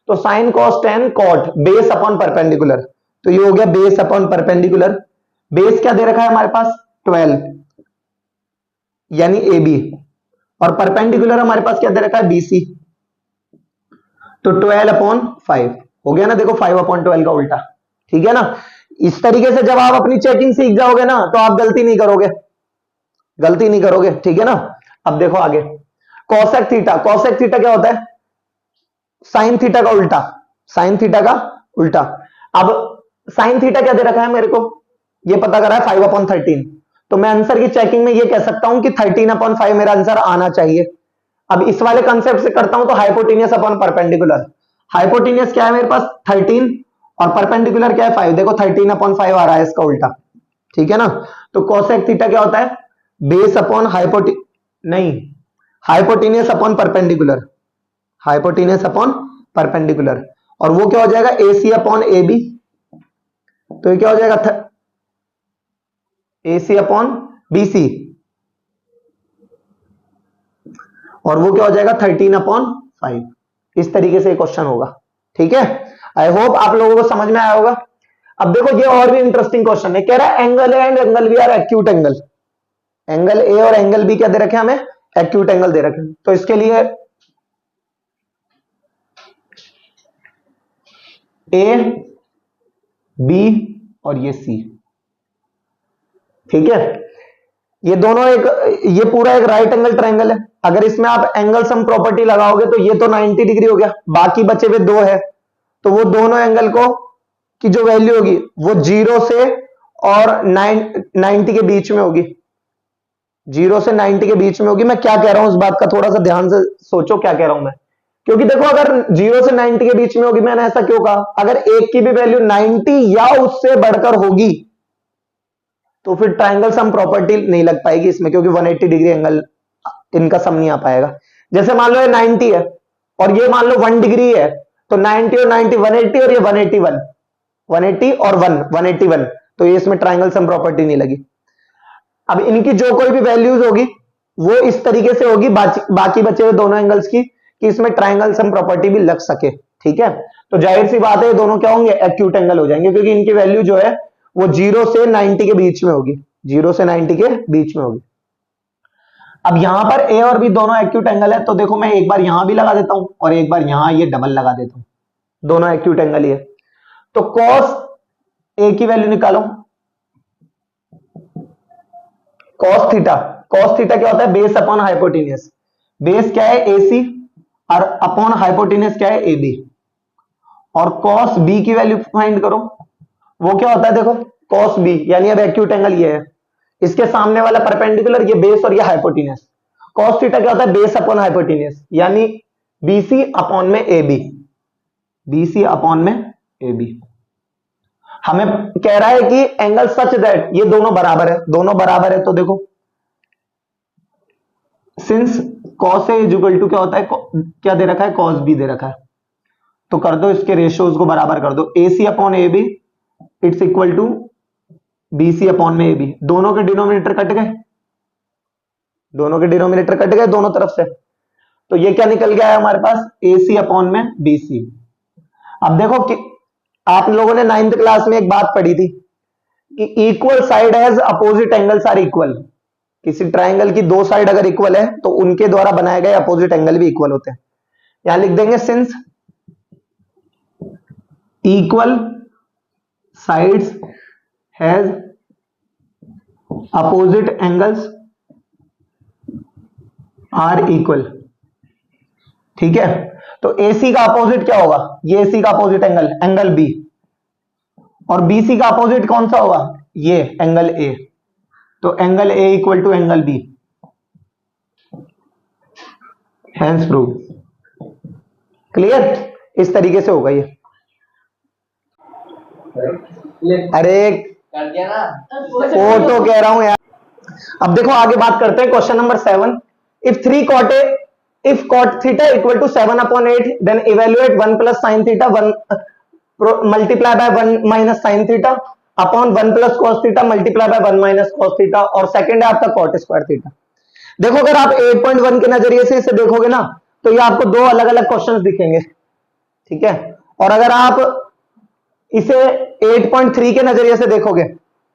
तो sine cos tan cot base upon perpendicular, तो ये हो गया बेस अपॉन परपेंडिकुलर। बेस क्या दे रखा है हमारे पास 12 यानी AB, और परपेंडिकुलर हमारे पास क्या दे रखा है BC, तो 12 अपॉन 5 हो गया ना। देखो 5 अपॉन 12 का उल्टा, ठीक है ना। इस तरीके से जब आप अपनी चेकिंग सीख जाओगे ना, तो आप गलती नहीं करोगे, गलती नहीं करोगे, ठीक है ना। अब देखो आगे कोसेक थीटा, कोसेक थीटा क्या होता है, साइन थीटा का उल्टा, साइन थीटा का उल्टा। अब साइन थीटा क्या दे रखा है मेरे को, ये पता करा है 5 अपॉन 13, तो मैं आंसर की चेकिंग में ये कह सकता हूं कि 13 अपॉन 5 मेरा आंसर आना चाहिए। अब इस वाले कंसेप्ट से करता हूं, तो हाइपोटेनियस अपॉन परपेंडिकुलर, हाइपोटेनियस क्या है मेरे पास 13 और परपेंडिकुलर क्या है 5, देखो 13 अपॉन 5 आ रहा है इसका उल्टा, ठीक है ना। तो कोसेक थीटा क्या होता है, base upon hypotenuse upon perpendicular, hypotenuse upon perpendicular, और वो क्या हो जाएगा AC अपॉन AB, तो ये क्या हो जाएगा AC अपॉन BC, और वो क्या हो जाएगा 13 अपॉन 5। इस तरीके से क्वेश्चन होगा, ठीक है। आई होप आप लोगों को समझ में आया होगा। अब देखो ये और भी इंटरेस्टिंग क्वेश्चन है, कह रहा है angle A and angle B are acute angle, angle A और एंगल बी क्या दे रखे हमें, एक्यूट एंगल दे रखे। तो इसके लिए ए बी और ये सी, ठीक है। ये दोनों ये पूरा एक राइट एंगल ट्रायंगल है। अगर इसमें आप एंगल सम प्रॉपर्टी लगाओगे तो ये तो 90 डिग्री हो गया, बाकी बचे हुए दो है, तो वो दोनों एंगल को की जो वैल्यू होगी वो 0 से और 90 के बीच में होगी, 0 से 90 के बीच में होगी। मैं क्या कह रहा हूं उस बात का थोड़ा सा ध्यान से सोचो, क्या कह रहा हूं मैं, क्योंकि देखो अगर 0 से 90 के बीच में होगी, मैंने ऐसा क्यों कहा, अगर एक की भी वैल्यू 90 या उससे बढ़कर होगी तो फिर ट्रायंगल सम प्रॉपर्टी नहीं लग पाएगी इसमें, क्योंकि 180 डिग्री एंगल इनका सम नहीं आ पाएगा। जैसे मान लो ये 90 है और ये मान लो 1 डिग्री है, तो 90 और 90 180 और ये 181, 180 और 181, तो ये इसमें ट्रायंगल सम प्रॉपर्टी नहीं लगी। अब इनकी जो कोई भी वैल्यूज होगी वो इस तरीके से होगी बाकी बचे हुए दोनों एंगल्स की, कि इसमें ट्रायंगल सम प्रॉपर्टी भी लग सके, ठीक है, तो जाहिर सी बात है ये दोनों क्या होंगे, एक्यूट एंगल हो जाएंगे, क्योंकि इनकी वैल्यू जो है वो 0 से 90 के बीच में होगी, 0 से 90 के बीच में होगी। अब यहां पर ए और बी दोनों एक्यूट एंगल है, तो देखो मैं एक बार यहां भी लगा देता हूं और एक बार यहां ये डबल लगा देता हूं, दोनों एक्यूट एंगल ही है। तो कॉस ए की वैल्यू निकालो, कॉस थीटा, कॉस थीटा क्या होता है, बेस अपॉन हाइपोटेनियस, बेस क्या है एसी और अपॉन हाइपोटेनियस क्या है एबी, और कॉस बी की वैल्यू फाइंड करो, वो क्या होता है देखो कॉस बी, यानी अब एक्यूट एंगल ये है, इसके सामने वाला परपेंडिकुलर ये बेस और ये हाइपोटेनियस, कॉस थीटा क्या होता है, बेस अपॉन हाइपोटेनियस, यानी बीसी अपॉन में एबी, बीसी अपॉन में एबी। हमें कह रहा है कि एंगल सच दैट ये दोनों बराबर है, दोनों बराबर है, तो देखो since cos A is equal to क्या होता है, क्या दे रखा है, कॉस बी दे रखा है, तो कर दो इसके रेशियोज को बराबर कर दो, A C upon A B it's equal to B C upon में ए बी, दोनों के डिनोमिनेटर कट गए, दोनों के डिनोमिनेटर कट गए दोनों तरफ से, तो ये क्या निकल गया है हमारे पास, ए सी अपॉन में बी सी। अब देखो कि आप लोगों ने 9th क्लास में एक बात पढ़ी थी कि equal side has opposite angles are equal, किसी ट्राइंगल की दो साइड अगर इक्वल है तो उनके द्वारा बनाए गए अपोजिट एंगल भी इक्वल होते हैं। यहां लिख देंगे since equal sides has opposite angles are equal, ठीक है, तो AC का अपोजिट क्या होगा, ये AC का अपोजिट एंगल, एंगल B, और BC का अपोजिट कौन सा होगा, ये एंगल A, तो angle A equal to angle B, hence prove. Clear, इस तरीके से होगा ये। अरे कर दिया ना, फोटो कह रहा हूं यार। अब देखो आगे बात करते हैं question number 7, if 3 cot A, if cot theta equal to 7/8 then evaluate 1 plus sin theta 1 multiply by 1 minus sin theta upon 1 plus cos theta multiply by 1 minus cos theta, और सेकंड है आपका cot square theta। देखो अगर आप 8.1 के नजरिए से इसे देखोगे ना तो ये आपको दो अलग अलग क्वेश्चंस दिखेंगे, ठीक है, और अगर आप इसे 8.3 के नजरिए से देखोगे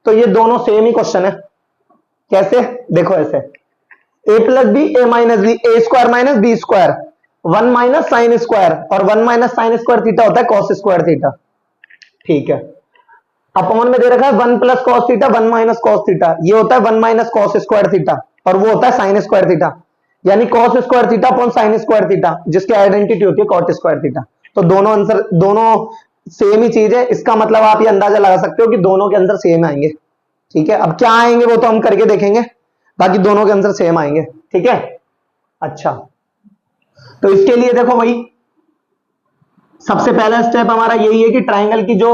तो ये दोनों सेम ही क्वेश्चन है। कैसे, देखो ऐसे, a plus B A minus B, A square minus B square, 1 minus sine square, और 1 माइनस साइन स्क्वायर थीटा होता है कॉस स्क्वायर थीटा, ठीक है, अपॉन में दे रखा है 1 plus cos theta 1 minus cos theta, ये होता है 1 माइनस कॉस स्क्वायर थीटा, और वो होता है साइन स्क्वायर थीटा, यानी cos square theta upon sine square theta, जिसकी आइडेंटिटी होती है कॉट स्क्वायर थीटा। तो दोनों आंसर, दोनों सेम ही चीज है, इसका मतलब आप ये अंदाजा लगा सकते हो कि दोनों के आंसर सेम आएंगे, ठीक है। अब क्या आएंगे वो तो हम करके देखेंगे, बाकी दोनों के आंसर सेम आएंगे, ठीक है। अच्छा, तो इसके लिए देखो भाई सबसे पहला स्टेप हमारा यही है कि ट्राइंगल की जो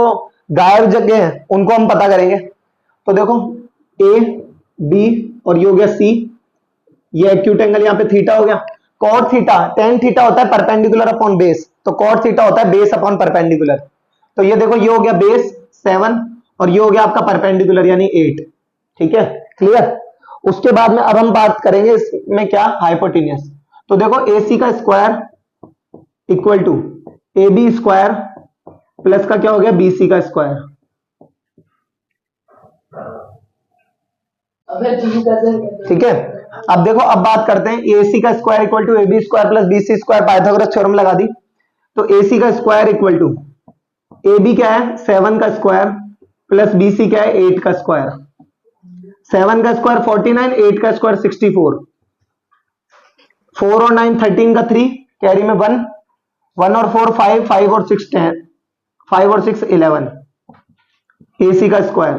गायब जगह है उनको हम पता करेंगे। तो देखो ए बी और ये हो गया सी, ये एक्यूट एंगल यहाँ पे थीटा हो गया, कॉट थीटा, टेन थीटा होता है परपेंडिकुलर अपॉन बेस, तो कॉट थीटा होता है बेस अपॉन परपेंडिकुलर, तो ये देखो ये हो गया बेस 7 और ये हो गया आपका परपेंडिकुलर यानी 8, ठीक है, क्लियर। उसके बाद में अब हम बात करेंगे इसमें क्या, हाइपोटेनियस। तो देखो AC का square equal to AB square plus का क्या हो गया BC का स्क्वायर, ठीक है। अब देखो अब बात करते हैं AC का square equal to AB square plus BC square, Pythagoras theorem लगा दी, तो AC का स्क्वायर इक्वल टू AB क्या है 7 का स्क्वायर प्लस BC क्या है 8 का स्क्वायर, 7 का स्क्वायर 49, 8 का स्क्वायर 64, 4 और 9 13 का 3, कैरी में 1, 1 और 4 5, 5 और 6 10, 5 और 6 11, AC का स्क्वायर।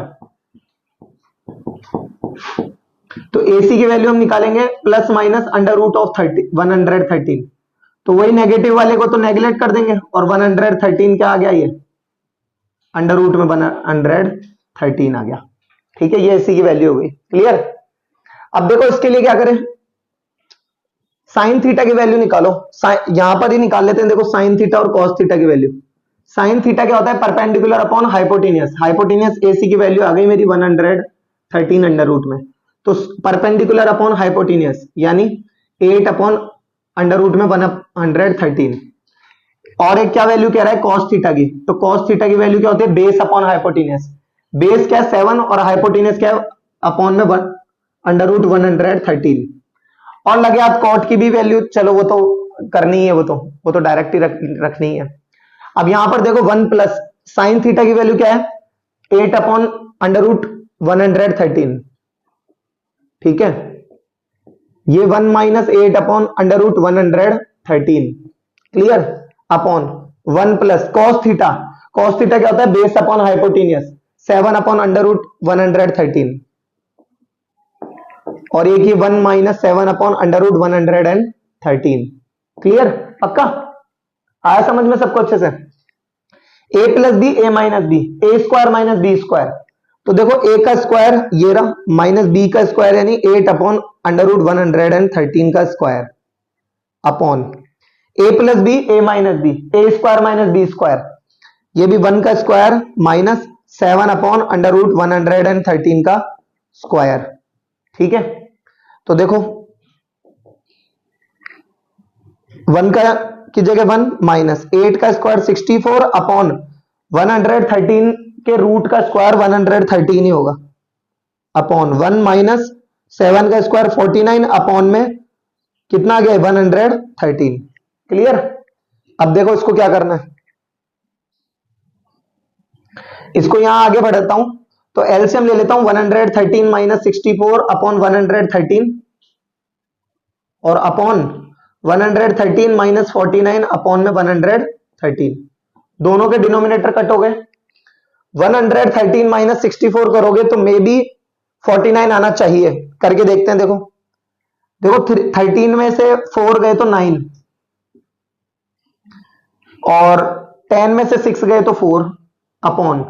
तो AC की वैल्यू हम निकालेंगे plus minus under root of 113, तो वही नेगेटिव वाले को तो नेगलेक्ट कर देंगे, और 113 क्या आ गया, ये अंडर रूट में 113 आ गया, ठीक है, ये AC की वैल्यू हो गई, क्लियर। अब देखो इसके लिए क्या करें, साइन थीटा की वैल्यू निकालो, यहां पर ही निकाल लेते हैं, देखो साइन थीटा और कॉस थीटा की वैल्यू। साइन थीटा क्या होता है, perpendicular upon hypotenuse, hypotenuse AC की वैल्यू आ गई मेरी 113 अंडर रूट में, तो परपेंडिकुलर अपॉन हाइपोटेनियस यानी 8 अपॉन अंडर रूट में 113, और एक क्या वैल्यू कह रहा है cos थीटा की, तो cos थीटा की वैल्यू क्या होती है बेस अपॉन हाइपोटेन्यूज। बेस क्या है 7 और हाइपोटेन्यूज क्या है अपॉन में 1 अंडर रूट 113। और लगे आप कॉट की भी वैल्यू, चलो वो तो करनी है, वो तो डायरेक्ट ही रखनी है। अब यहां पर देखो 1 प्लस साइन थीटा की वैल्यू क्या है 8 अपॉन अंडर रूट 113। ठीक है, ये 1 minus 8 upon under root 113 clear, upon 1 plus cos theta. Cos theta क्या होता है base upon hypotenuse 7 upon under root 113, और एक ही 1 minus 7 upon under root 113। Clear, पक्का आया समझ में सबको अच्छे से। A plus B A minus B, A square minus B square, तो देखो ए का स्क्वायर ये रहा माइनस बी का स्क्वायर यानी 8 अपॉन अंडर रूट 113 का square upon A plus B A minus B, A square minus B square, ये भी 1 का square minus 7 upon under root 113 का स्क्वायर। ठीक है, तो देखो 1 का की जगह 1 माइनस 8 का स्क्वायर 64 अपॉन 113 के रूट का स्क्वायर 113 ही होगा, अपॉन 1 माइनस 7 का स्क्वायर 49 अपॉन में कितना गया 113। क्लियर, अब देखो इसको क्या करना है, इसको यहां आगे बढ़ाता हूं, तो एलसीएम ले लेता हूं 113 माइनस 64 अपॉन 113 और अपॉन 113 माइनस 49 अपॉन में 113, दोनों के डिनोमिनेटर कट हो गए। 113 माइनस 64 करोगे तो मे बी 49 आना चाहिए, करके देखते हैं। देखो देखो 13 में से 4 गए तो 9 और 10 में से 6 गए तो 4 अपॉन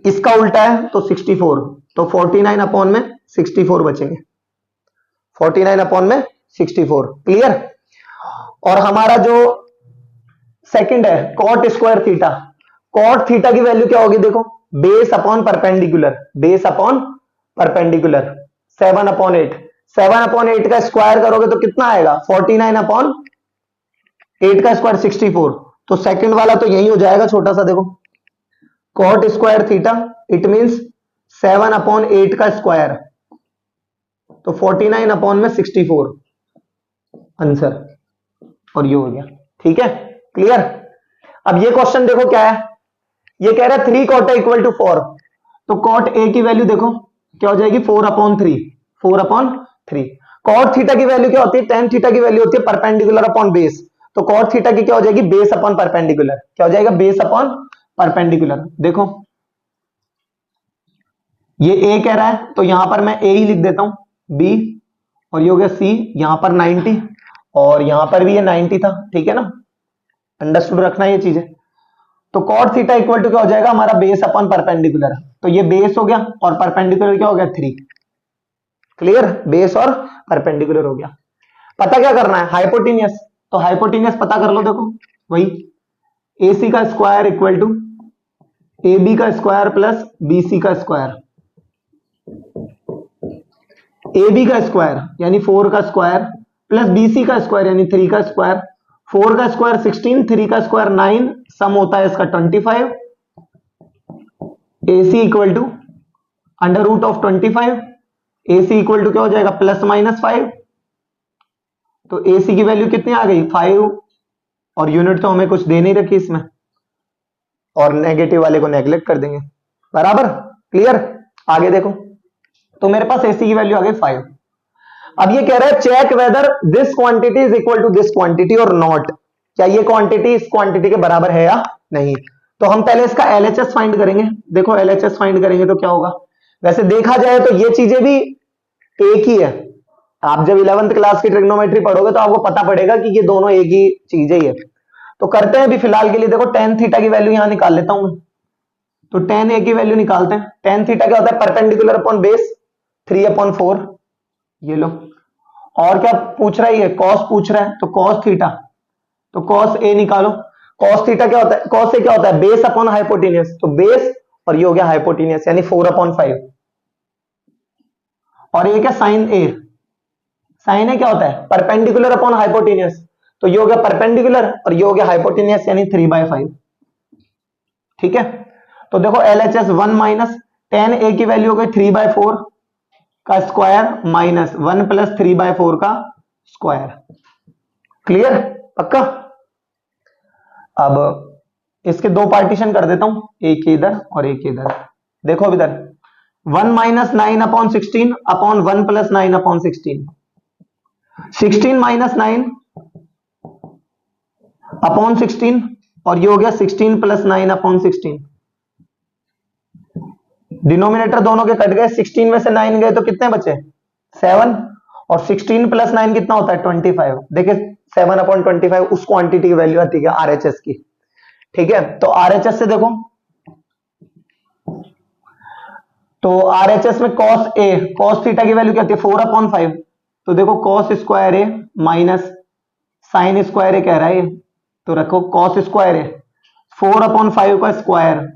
इसका उल्टा है तो 64, तो 49 अपॉन में 64 बचेंगे, 49 अपॉन में 64। क्लियर, और हमारा जो सेकंड है cot square theta, cot theta की वैल्यू क्या होगी देखो base upon perpendicular, base upon perpendicular 7 upon 8, 7 upon 8 का स्क्वायर करोगे तो कितना आएगा 49 अपॉन 8 का स्क्वायर 64, तो सेकंड वाला तो यही हो जाएगा छोटा सा। देखो cot square theta it means 7 upon 8 का स्क्वायर, तो 49 अपॉन में 64 आंसर, और ये हो गया। ठीक है, क्लियर। अब ये क्वेश्चन देखो क्या है, ये कह रहा है 3 कॉट इक्वल टू 4, तो कॉट ए की वैल्यू देखो क्या हो जाएगी 4 अपॉन 3, 4 अपॉन 3। कॉट थीटा की वैल्यू क्या होती है, tan थीटा की वैल्यू होती है परपेंडिकुलर अपॉन बेस, तो कॉट थीटा की क्या हो जाएगी बेस अपॉन परपेंडिकुलर, क्या हो जाएगा बेस अपॉन परपेंडिकुलर। देखो ये ए कह रहा है तो यहां पर मैं ए ही लिख देता हूं, बी और ये हो गया सी, यहां पर 90 और यहां पर भी ये 90 था। ठीक है ना, अंडरस्टूड रखना ये चीजें। तो कॉट थीटा इक्वल टू क्या हो जाएगा हमारा बेस अपॉन परपेंडिकुलर, तो ये बेस हो गया और परपेंडिकुलर क्या हो गया 3। क्लियर, बेस और परपेंडिकुलर हो गया। पता क्या करना है हाइपोटेन्यूज, तो हाइपोटेन्यूज पता कर लो। देखो वही ए सी का square equal to A B का स्क्वायर प्लस बी सी का स्क्वायर, ए बी का स्क्वायर यानी 4 का स्क्वायर प्लस बी सी का स्क्वायर यानी 3 का स्क्वायर, 4 का स्क्वायर 16, 3 का स्क्वायर 9, सम होता है इसका 25। A C equal to under root of 25, A C equal to क्या हो जाएगा प्लस माइनस 5, तो ए सी की वैल्यू कितनी आ गई 5, और यूनिट तो हमें कुछ दे नहीं रखी इसमें, और नेगेटिव वाले को नेग्लेक्ट कर देंगे। बराबर, क्लियर। आगे देखो तो मेरे पास एसी की वैल्यू आ गई 5। अब ये कह रहा है check whether this quantity is equal to this quantity और नॉट, क्या ये क्वांटिटी इस क्वांटिटी के बराबर है या नहीं। तो हम पहले इसका एलएचएस फाइंड करेंगे। देखो एलएचएस फाइंड करेंगे तो क्या होगा, वैसे देखा जाए तो ये चीजें भी एक ही है, आप जब 11th क्लास की ट्रिग्नोमेट्री पढ़ोगे तो आपको पता पड़ेगा कि ये दोनों एक ही चीजें ही है। तो करते हैं अभी फिलहाल के लिए, देखो tan थीटा की वैल्यू यहां निकाल लेता हूं मैं, तो tan ए की वैल्यू निकालते हैं। tan थीटा क्या होता है परपेंडिकुलर अपॉन बेस 3 अपॉन 4, ये लो। और क्या पूछ रहा है ये कॉस पूछ रहा है, तो कॉस थीटा, तो कॉस ए निकालो। कॉस थीटा क्या होता है, कॉस ए क्या होता है बेस अपॉन हाइपोटेन्यूज, तो बेस और ये हो गया हाइपोटेन्यूज यानी 4 अपॉन 5, और ये क्या साइन ए, साइन ए क्या होता है परपेंडिकुलर अपॉन हाइपोटेन्यूज, तो ये हो गया परपेंडिकुलर और ये हो गया हाइपोटेनियस यानी 3/5। ठीक है, तो देखो LHS 1 माइनस tan A की वैल्यू हो गई 3/4 का स्क्वायर माइनस 1 प्लस 3/4 का स्क्वायर। क्लियर, पक्का। अब इसके दो पार्टीशन कर देता हूं, एक इधर और एक इधर। देखो अब इधर 1 minus 9/16 upon 1 plus 9/16, 16 minus 9 upon 16 और ये हो गया 16 प्लस 9/16। डिनोमिनेटर दोनों के कट गए, 16 में से 9 गए तो कितने बचे 7 और 16 प्लस 9 कितना होता है 25। देखिए 7/25 उस क्वांटिटी की वैल्यू आती है RHS की। ठीक है, तो RHS से देखो, तो RHS में cos थीटा की वैल्यू क्या होती है 4/5। तो देखो cos स्क्वायर ए माइनस साइन स्क्वायर ए कह रहा है, तो रखो cos स्क्वायर ए 4/5 का स्क्वायर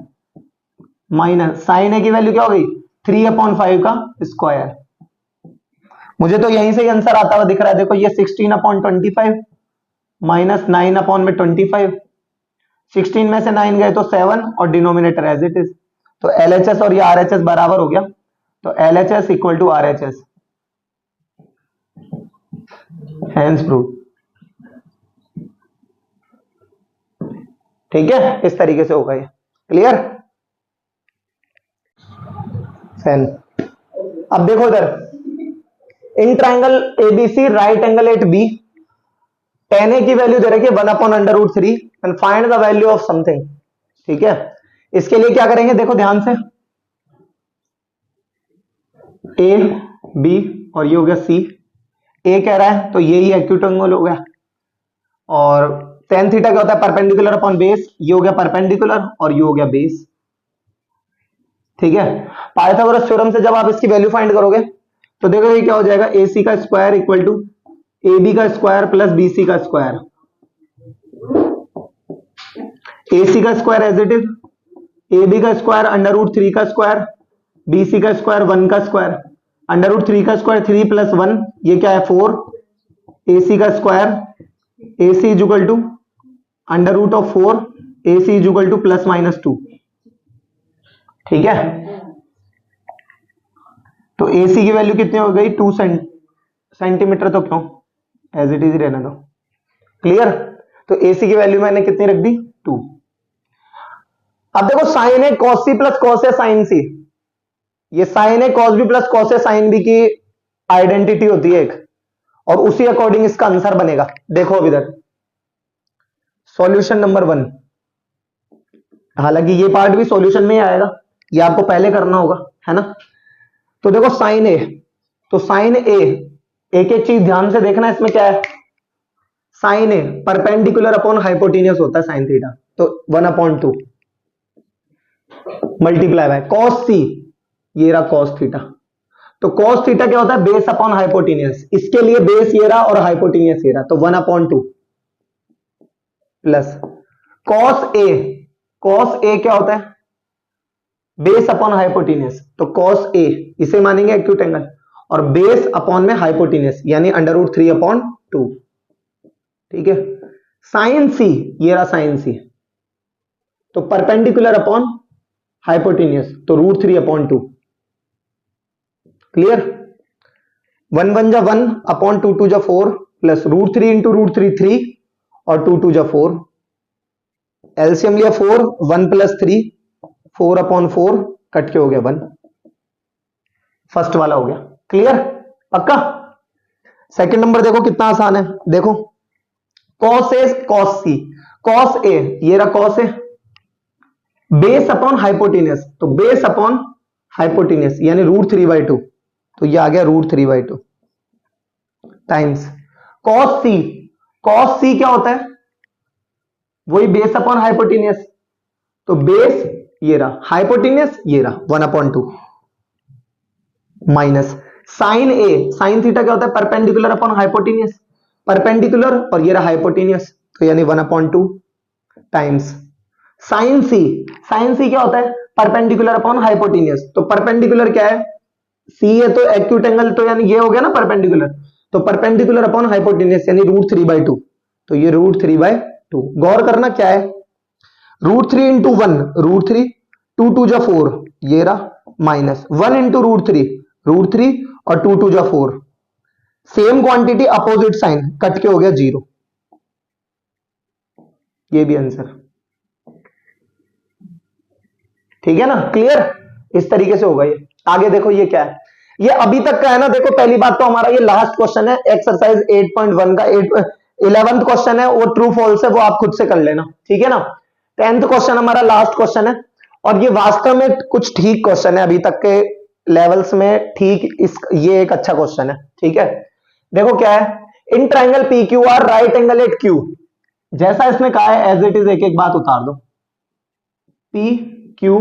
माइनस साइन ए की वैल्यू क्या हो गई 3/5 का स्क्वायर। मुझे तो यहीं से ही आंसर आता हुआ दिख रहा है। देखो ये 16/25 माइनस 9/25, 16 में से 9 गए तो 7 और डिनोमिनेटर एज इट इज। तो LHS और ये RHS बराबर हो गया, तो LHS equal to RHS, hence prove. ठीक है, इस तरीके से होगा ये। क्लियर। फैन अब देखो इधर in triangle ABC right angle at B, tan A की वैल्यू दे रखी है 1/√3 and find the value of something. ठीक है, इसके लिए क्या करेंगे देखो ध्यान से, A B और ये हो गया C। A कह रहा है तो ये ही एक्यूट एंगल हो गया, और tan थीटा क्या होता है परपेंडिकुलर अपॉन बेस, ये हो गया परपेंडिकुलर और ये हो गया बेस। ठीक है, पाइथागोरस थ्योरम से जब आप इसकी वैल्यू फाइंड करोगे तो देखो ये क्या हो जाएगा, AC का स्क्वायर इक्वल टू AB का स्क्वायर प्लस BC का स्क्वायर। AC का square as it is, AB का स्क्वायर √3 का स्क्वायर, BC का स्क्वायर 1 का स्क्वायर, √3 का स्क्वायर 3 प्लस 1 ये क्या है 4, AC का square, AC is equal to √4, AC is equal to plus minus 2। ठीक है, तो AC की वैल्यू कितनी हो गई 2 सेंटीमीटर, तो क्यों एज इट इज रहना दो। क्लियर, तो AC की वैल्यू मैंने कितनी रख दी 2। अब देखो sine A cos C plus cos A sign सी, ये sign A cos B plus cos A sine B की आइडेंटिटी होती है एक, और उसी अकॉर्डिंग इसका आंसर बनेगा। देखो अब इधर सॉल्यूशन नंबर 1, हालांकि ये पार्ट भी सॉल्यूशन में ही आएगा, ये आपको पहले करना होगा है ना। तो देखो साइन ए, तो साइन ए एक एक चीज ध्यान से देखना, इसमें क्या है साइन ए परपेंडिकुलर अपॉन हाइपोटेनियस होता है साइन थीटा, तो 1/2 मल्टीप्लाई बाय कॉस सी, ये रहा कॉस थीटा। तो कॉस थीटा क्या होता है बेस अपॉन हाइपोटेनियस, इसके लिए बेस ये रहा और हाइपोटेनियस ये रहा, तो 1/2 प्लस कॉस ए क्या होता है बेस अपॉन हाइपोटेनियस, तो कॉस ए इसे मानेंगे एक्यूट एंगल, और बेस अपॉन में हाइपोटेनियस यानी √3/2। ठीक है, साइन सी ये रहा साइन सी, तो परपेंडिकुलर अपॉन हाइपोटेनियस तो √3/2। क्लियर, 1 1 जा 1 अपॉन 2 2 जा 4 प्लस √3 इंटू √3 3 और 2 2 जा 4, एलसीएम लिया 4, 1 प्लस 3 4/4 कट के हो गया 1, फर्स्ट वाला हो गया। क्लियर, पक्का। सेकंड नंबर देखो कितना आसान है, देखो cos A cos C, cos A ये रहा cos A base upon hypotenuse, तो बेस अपॉन हाइपोटेनियस यानी √3/2, तो ये आ गया √3/2 टाइम्स कॉस सी। कॉस सी क्या होता है वही बेस अपॉन हाइपोटेनियस, तो बेस ये रहा हाइपोटेनियस ये रहा 1/2 माइनस साइन ए, साइन थीटा क्या होता है परपेंडिकुलर अपॉन हाइपोटेनियस, परपेंडिकुलर और ये रहा हाइपोटेनियस, तो यानी 1/2 टाइम्स साइन सी, साइन सी क्या होता है परपेंडिकुलर अपॉन हाइपोटेनियस, तो परपेंडिकुलर क्या है सी है तो एक्यूट एंगल, तो यानी ये हो गया ना परपेंडिकुलर, तो परपेंडिकुलर अपॉन हाइपोटेनियस यानी √3/2, तो ये √3/2। गौर करना क्या है, √3 इंटू 1 √3, 2 2 जा 4, ये रहा माइनस 1 इंटू √3 और 2 2 जा 4, same quantity opposite sign, cut के हो गया 0। ये भी आंसर, ठीक है ना, क्लियर। इस तरीके से होगा ये। आगे देखो ये क्या है, ये अभी तक का है ना। देखो पहली बात तो हमारा ये लास्ट क्वेश्चन है एक्सरसाइज 8.1 का 11th क्वेश्चन है, वो ट्रू फॉल्स है, वो आप खुद से कर लेना, ठीक है ना। 10th क्वेश्चन हमारा लास्ट क्वेश्चन है, और ये वास्तव में कुछ ठीक क्वेश्चन है अभी तक के लेवल्स में, ठीक ये एक अच्छा क्वेश्चन है, ठीक है। देखो क्या है, in triangle P Q R right angle at Q, जैसा इसने कहा है एज इट इज एक एक बात उतार दो। P Q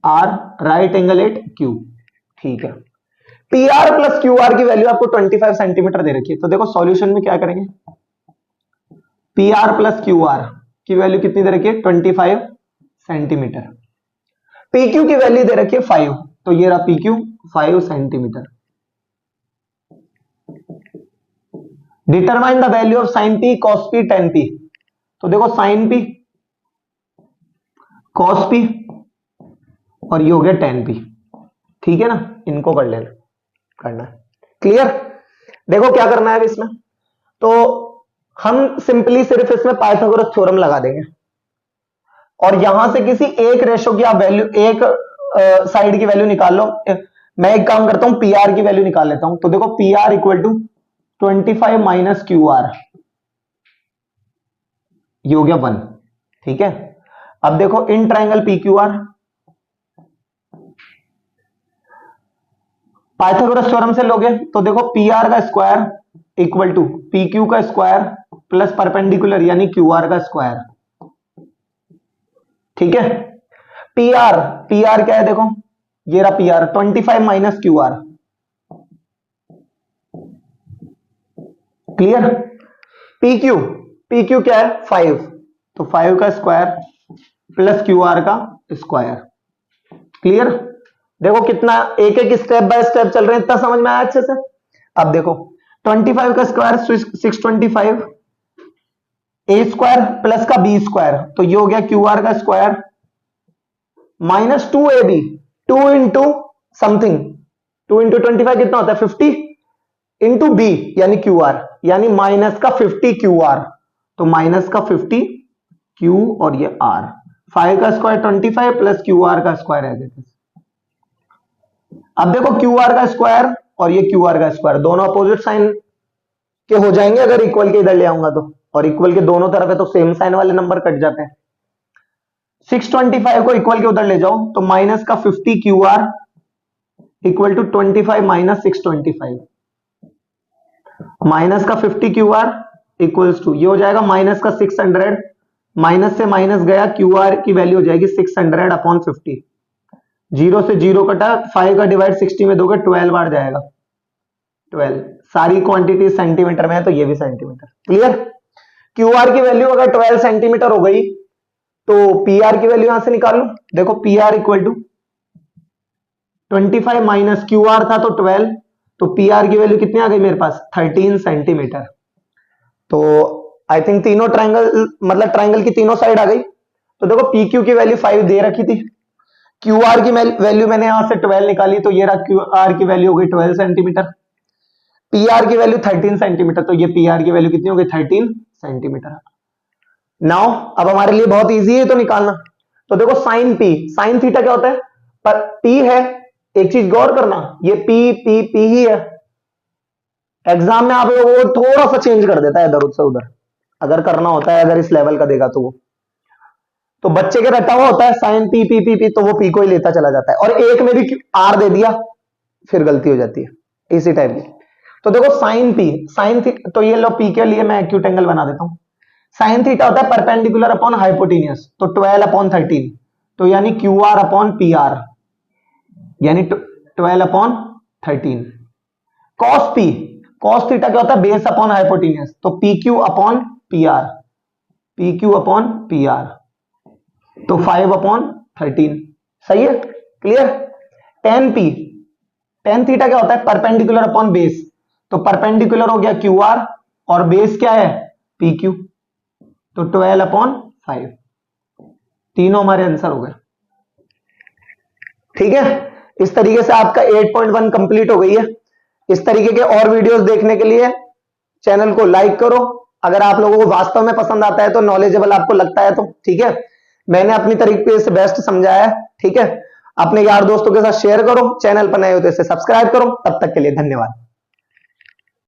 R right angle at Q, ठीक है। P R plus Q R की वैल्यू आपको 25 सेंटीमीटर दे रखी है, तो देखो सॉल्यूशन में क्या करेंगे, P R plus Q R की वैल्यू कितनी दे रखी है 25 सेंटीमीटर, पी क्यू की वैल्यू दे रखी है 5, तो ये रहा P Q 5 centimetre. Determine the value of sine P cos P ten P, तो देखो साइन पी कॉस पी और ये हो गया टेन पी, ठीक है ना। इनको कर लेना, करना है, क्लियर। देखो क्या करना है इसमें, तो हम सिंपली सिर्फ इसमें पाइथागोरस थ्योरम लगा देंगे, और यहां से किसी एक रेशो की आप वैल्यू, एक साइड की वैल्यू निकाल लो। मैं एक काम करता हूं, पी आर की वैल्यू निकाल लेता हूं, तो देखो P R equal to 25 minus Q R, ये हो गया 1, ठीक है। अब देखो in triangle P Q R, Pythagoras theorem से लोगे तो देखो पी आर का square equal to P Q का स्क्वायर प्लस परपेंडिकुलर यानी क्यू आर का स्क्वायर, ठीक है। पी आर क्या है, देखो ये रहा P R 25 minus Q R, clear. P Q क्या है 5, तो 5 का स्क्वायर प्लस क्यू आर का स्क्वायर, क्लियर। देखो कितना एक एक स्टेप बाय स्टेप चल रहे हैं, इतना समझ में आया अच्छे से। अब देखो 25 का स्क्वायर 625, ए स्क्वायर प्लस का बी स्क्वायर, तो ये हो गया क्यू आर का square minus 2ab, 2 into something, 2 into 25 कितना होता है 50, इंटू बी यानी क्यू आर, यानी माइनस का 50 क्यू आर, तो माइनस का 50 क्यू और ये आर, 5 का स्क्वायर 25 प्लस क्यू आर का स्क्वायर है। अब देखो क्यू आर का स्क्वायर और ये क्यू आर का स्क्वायर दोनों अपोजिट साइन के हो जाएंगे अगर इक्वल के इधर ले आऊंगा तो, और इक्वल के दोनों तरफ है तो सेम साइन वाले नंबर कट जाते हैं। 625 को इक्वल के उधर ले जाओ तो माइनस का 50 Q R equal to 25 minus 625, minus का 50 क्यू आर इक्वल्स टू ये हो जाएगा माइनस का 600, माइनस से माइनस गया, क्यू आर की वैल्यू हो जाएगी 600 अपॉन 50, 0 से 0 कटा, 5 का डिवाइड 60 में दोगे 12 बार जाएगा, 12। सारी क्वांटिटी सेंटीमीटर में है तो ये भी सेंटीमीटर, क्लियर। क्यू आर की वैल्यू अगर 12 सेंटीमीटर हो गई तो पी आर की वैल्यू यहां से निकाल लो। देखो P R equal to 25 minus Q R था तो 12, तो पी आर की वैल्यू कितनी आ गई मेरे पास 13 सेंटीमीटर। तो आई थिंक तीनों ट्राइंगल, मतलब ट्राइंगल की तीनों साइड आ गई। तो देखो पी क्यू की वैल्यू 5 दे रखी थी, क्यू आर की वैल्यू मैंने यहां से 12 निकाली, तो ये रहा क्यू आर की वैल्यू हो गई 12 सेंटीमीटर, पी आर की वैल्यू 13 सेंटीमीटर, तो ये पी आर की वैल्यू कितनी हो गई 13 सेंटीमीटर। नाउ अब हमारे लिए बहुत इजी है तो निकालना। तो देखो साइन पी, साइन थीटा क्या होता है, पर पी है, एक चीज गौर करना, ये पी पी पी ही है। एग्जाम में आप लोगों को थोड़ा सा चेंज कर देता है इधर से उधर, अगर करना होता है, अगर इस लेवल का देगा तो वो, तो बच्चे के रटा हुआ होता है sine P P P P, तो वो पी को ही लेता चला जाता है, और एक में भी आर दे दिया फिर गलती हो जाती है इसी टाइप की। तो देखो साइन पी, साइन थीटा, तो ये लो पी के लिए मैं एक्यूट एंगल बना देता हूं। साइन थीटा होता है परपेंडिकुलर अपॉन हाइपोटेनियस, तो 12 अपॉन 13, तो यानी Q are upon P R, यानी 12 upon 13। Cos P, cos theta क्या होता है बेस अपॉन हाइपोटेनियस, तो P Q upon P R, P Q upon P R, तो 5 अपॉन 13, सही है, clear. Ten P, tan theta क्या होता है परपेंडिकुलर अपॉन बेस, तो परपेंडिकुलर हो गया क्यू आर और बेस क्या है पी क्यू, तो 12/5 तीनों हमारे आंसर हो गए। ठीक है, इस तरीके से आपका 8.1 कंप्लीट हो गई है। इस तरीके के और वीडियोस देखने के लिए चैनल को लाइक करो। अगर आप लोगों को वास्तव में पसंद आता है तो, नॉलेजेबल आपको लगता है तो, ठीक है, मैंने अपनी तरीके से बेस्ट समझाया है। ठीक है, अपने यार दोस्तों के साथ शेयर करो, चैनल पर नए हो तो इसे सब्सक्राइब करो। तब तक के लिए धन्यवाद।